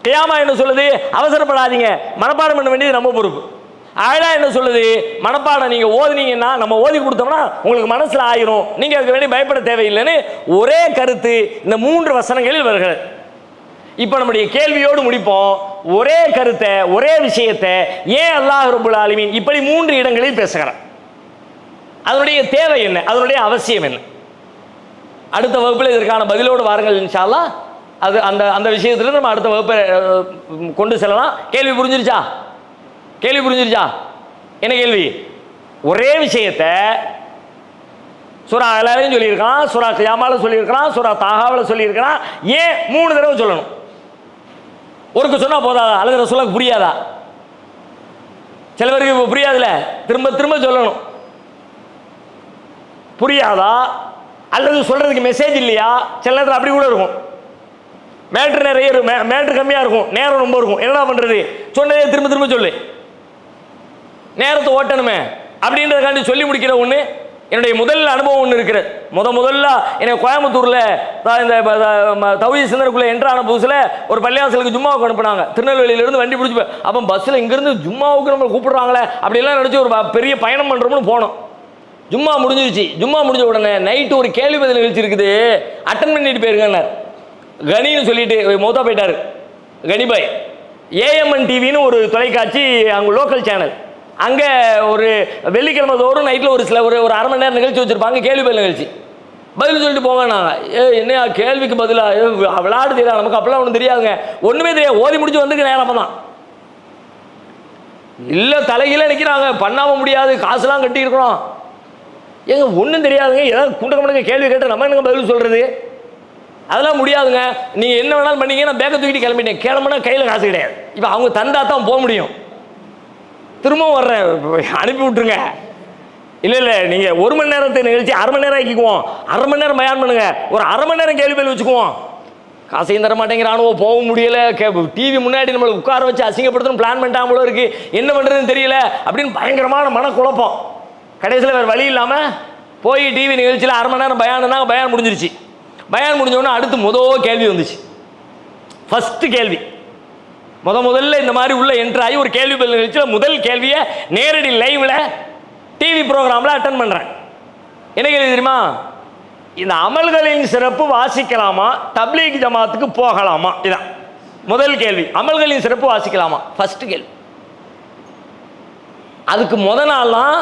[SPEAKER 1] கியாமா என்ன சொல்லுது? அவசரப்படாதீங்க, மனப்பாடம் பண்ண வேண்டியது நம்ம பொறுப்பு. ஆழா என்ன சொல்லுது? மனப்பாடம் நீங்க ஓதுனீங்கன்னா, நம்ம ஓதி கொடுத்தோம்னா உங்களுக்கு மனசுல ஆயிரும், நீங்க அதுக்கு வேண்டி பயப்பட தேவையில்லைன்னு ஒரே கருத்து இந்த 3 வசனங்களில் வருகிறது. இப்போ நம்முடைய கேள்வியோடு முடிப்போம். ஒரே கருத்தை, ஒரே விஷயத்தை ஏன் அல்லாஹ் ரப்பல் ஆலமீன் இப்படி 3 இடங்களில் பேசுகிறார்? அதனுடைய தேவை என்ன? அதனுடைய அவசியம் என்ன? அடுத்த வகுப்பில் இதற்கான பதிலோடு வாருங்கள் இன்ஷா அல்லாஹ். அது அந்த அந்த விஷயத்துல நம்ம அடுத்த வகுப்பை கொண்டு செல்லலாம். கேள்வி புரிஞ்சிருச்சா? கேள்வி புரிஞ்சிருச்சா? என்ன கேள்வி? ஒரே விஷயத்தை சூரா அலாலையும் சொல்லியிருக்கான், சூரா கியாமால சொல்லியிருக்கிறான், சூரா தாகாவில் சொல்லியிருக்கிறான். ஏன் 3 தடவை சொல்லணும்? ஒருக்கு சொன்னா போதாதா? அல்லது ரசூலுக்கு புரியாதா? சில பேருக்கு இப்போ புரியாதுல, திரும்ப திரும்ப சொல்லணும். புரியாதா? அல்லது சொல்றதுக்கு மெசேஜ் இல்லையா? சில நேரத்தில் அப்படி கூட இருக்கும். மேட்ரு நிறைய இருக்கும், மேட்ரு கம்மியாக இருக்கும், நேரம் ரொம்ப இருக்கும். என்ன பண்றது? சொன்னதே திரும்ப திரும்ப சொல்லு, நேரத்தை ஓட்டணுமே அப்படின்றதுக்காண்டி சொல்லி முடிக்கிற ஒன்று என்னுடைய முதல் அனுபவம் ஒன்று இருக்கிறது. முதல்ல எனக்கு கோயம்புத்தூரில் இந்த தௌஹீத் சிந்தனைக்குள்ளே என்ட்ரான புதுசில் ஒரு பள்ளியாசலுக்கு ஜும்மாவுக்கு அனுப்புனாங்க. திருநெல்வேலியிலேருந்து வண்டி பிடிச்சி அப்போ பஸ்ஸில் இங்கேருந்து ஜும்மாவுக்கு நம்ம கூப்பிடுறாங்களே அப்படிலாம் நினச்சி ஒரு பெரிய பயணம் பண்ணுறோம்னு போனோம். ஜும்மா முடிஞ்சிருச்சு. ஜும்மா முடிஞ்ச உடனே நைட்டு ஒரு கேள்வி பதில் நிகழ்ச்சி இருக்குது, அட்டன் பண்ணிட்டு போயிருங்கன்னார். கனின்னு சொல்லிட்டு மௌத்தா போயிட்டார் கனிபாய். ஏஎம்என் டிவின்னு ஒரு தொலைக்காட்சி, அங்கே லோக்கல் சேனல். அங்கே ஒரு வெள்ளிக்கிழமை தோறும் நைட்டில் ஒரு 1/2 மணி நேரம் நிகழ்ச்சி வச்சுருப்பாங்க, கேள்வி பதில் நிகழ்ச்சி. பதில் சொல்லிட்டு போங்க. நாங்கள் என்ன கேள்விக்கு பதிலாக விளையாடு தெரியாது, நமக்கு அப்பெல்லாம் ஒன்றும் தெரியாதுங்க, ஒன்றுமே தெரியாது. ஓதி முடிச்சு வந்துக்கு நேரம் தான் இல்லை, தலைகீழ நிற்கிறாங்க, பண்ணாமல் முடியாது, காசுலாம் கட்டியிருக்கிறோம். ஏங்க ஒன்றும் தெரியாதுங்க, ஏதாவது குண்டக்க மண்டக்க கேள்வி கேட்டு நம்ம என்னங்க பதில் சொல்கிறது? அதெல்லாம் முடியாதுங்க, நீங்கள் என்ன வேணாலும் பண்ணீங்க, நான் பேக்கை தூக்கிட்டு கிளம்பிட்டேன். கிளம்புனா கையில் காசு கிடையாது. இப்போ அவங்க தந்தா தான் போக முடியும். திரும்பவும் வர்றேன், அனுப்பி விட்டுருங்க. இல்லை நீங்கள் 1 மணி நேரத்தை நிகழ்ச்சி அரை மணி நேரம் ஆக்கிக்குவோம். அரை மணி நேரம் பயான் பண்ணுங்க, ஒரு அரை மணி நேரம் கேள்வி பதில் வச்சுக்குவோம். காசையும் தர மாட்டேங்கிறானுவோ, போக முடியலை, டிவி முன்னாடி நம்மளை உட்கார வச்சு அசிங்கப்படுத்தணும் பிளான் பண்ணிட்டாங்க போல இருக்கு, என்ன பண்ணுறதுன்னு தெரியல அப்படின்னு பயங்கரமான மனக்குழப்பம். கடைசியில் வேறு வழி இல்லாமல் போய் டிவி நிகழ்ச்சியில் அரை மணி நேரம் பயானுனாங்க. பயான் முடிஞ்சிருச்சு. பயான் முடிஞ்சோடனே அடுத்து முதல் கேள்வி வந்துச்சு. ஃபஸ்ட்டு கேள்வி முதல்ல இந்த மாதிரி உள்ள என்ட்ரு ஆகி ஒரு கேள்வி பதில் நிகழ்ச்சியில் முதல் கேள்வியை நேரடி லைவில் டிவி ப்ரோக்ராமில் அட்டன் பண்ணுறேன். என்ன கேள்வி தெரியுமா? இந்த அமல்களின் சிறப்பு வாசிக்கலாமா, தப்லீக் ஜமாத்துக்கு போகலாமா? இதான் முதல் கேள்வி. அமல்களின் சிறப்பு வாசிக்கலாமா, ஃபர்ஸ்ட் கேள்வி. அதுக்கு நாள்லாம்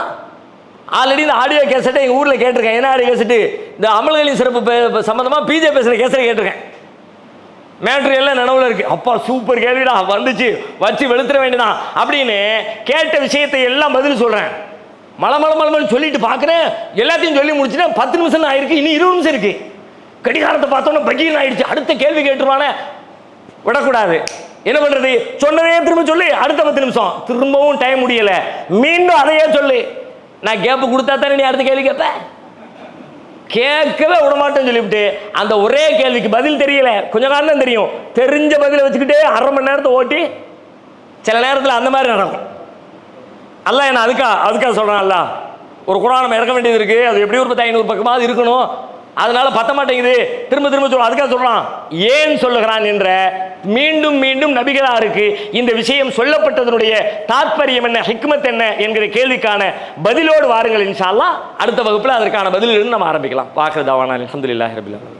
[SPEAKER 1] ஆல்ரெடி இந்த ஆடியோ கேசட்டை எங்கள் ஊரில் கேட்டிருக்கேன். என்ன ஆடியோ கேசட்டு? இந்த அமல்களின் சிறப்பு சம்மந்தமாக பிஜே பேசுகிற கேசட்டை கேட்டிருக்கேன். மேட்ரு எல்லாம் நினைவில் இருக்கு. அப்பா சூப்பர் கேள்விடா, வந்துச்சு, வச்சு வெளுத்துற வேண்டியதான் அப்படின்னு கேட்ட விஷயத்தை எல்லாம் பதில் சொல்கிறேன். மலமளன்னு சொல்லிட்டு பார்க்குறேன். எல்லாத்தையும் சொல்லி முடிச்சுட்டேன். 10 நிமிஷம் தான் ஆயிருக்கு, இன்னும் 20 நிமிஷம் இருக்கு. கடிகாரத்தை பார்த்தோன்னே பகீர்னு ஆயிடுச்சு. அடுத்த கேள்வி கேட்டுருவானே, விடக்கூடாது. என்ன பண்ணுறது? சொன்னதே திரும்ப சொல்லி அடுத்த 10 நிமிஷம் திரும்பவும் டைம் முடியலை, மீண்டும் அதையே சொல்லு. நான் கேப்பு கொடுத்தா தானே நீ அடுத்த கேள்வி கேட்ப? கேட்கவே விடமாட்டேன்னு சொல்லிவிட்டு அந்த ஒரே கேள்விக்கு பதில் தெரியல, கொஞ்சம் காரணம் தான் தெரியும், தெரிஞ்ச பதிலை வச்சுக்கிட்டே அரை மணி நேரத்தை ஓட்டி சில நேரத்தில் அந்த மாதிரி நடக்கும். அல்ல என்ன அதுக்காக சொல்கிறேன். அல்ல ஒரு குர்ஆன் நம்ம இறக்க வேண்டியது இருக்குது, அது எப்படி ஒரு 500 பக்கமாவது இருக்கணும், அதனால பத்த மாட்டேங்குது, திரும்ப சொல்ல அதுக்காக சொல்கிறான். ஏன் சொல்லுகிறான் என்ற மீண்டும் மீண்டும் நபிகளாருக்கு இந்த விஷயம் சொல்லப்பட்டதனுடைய தாற்பயம் என்ன, ஹிக்மத் என்ன என்கிற கேள்விக்கான பதிலோடு வாருங்கள். இன்ஷா அல்லாஹ் அடுத்த வகுப்பில் அதற்கான பதிலிலிருந்து நம்ம ஆரம்பிக்கலாம். வாஹிரு தஅவானா அல்ஹம்துலில்லாஹி ரப்பில் ஆலமீன்.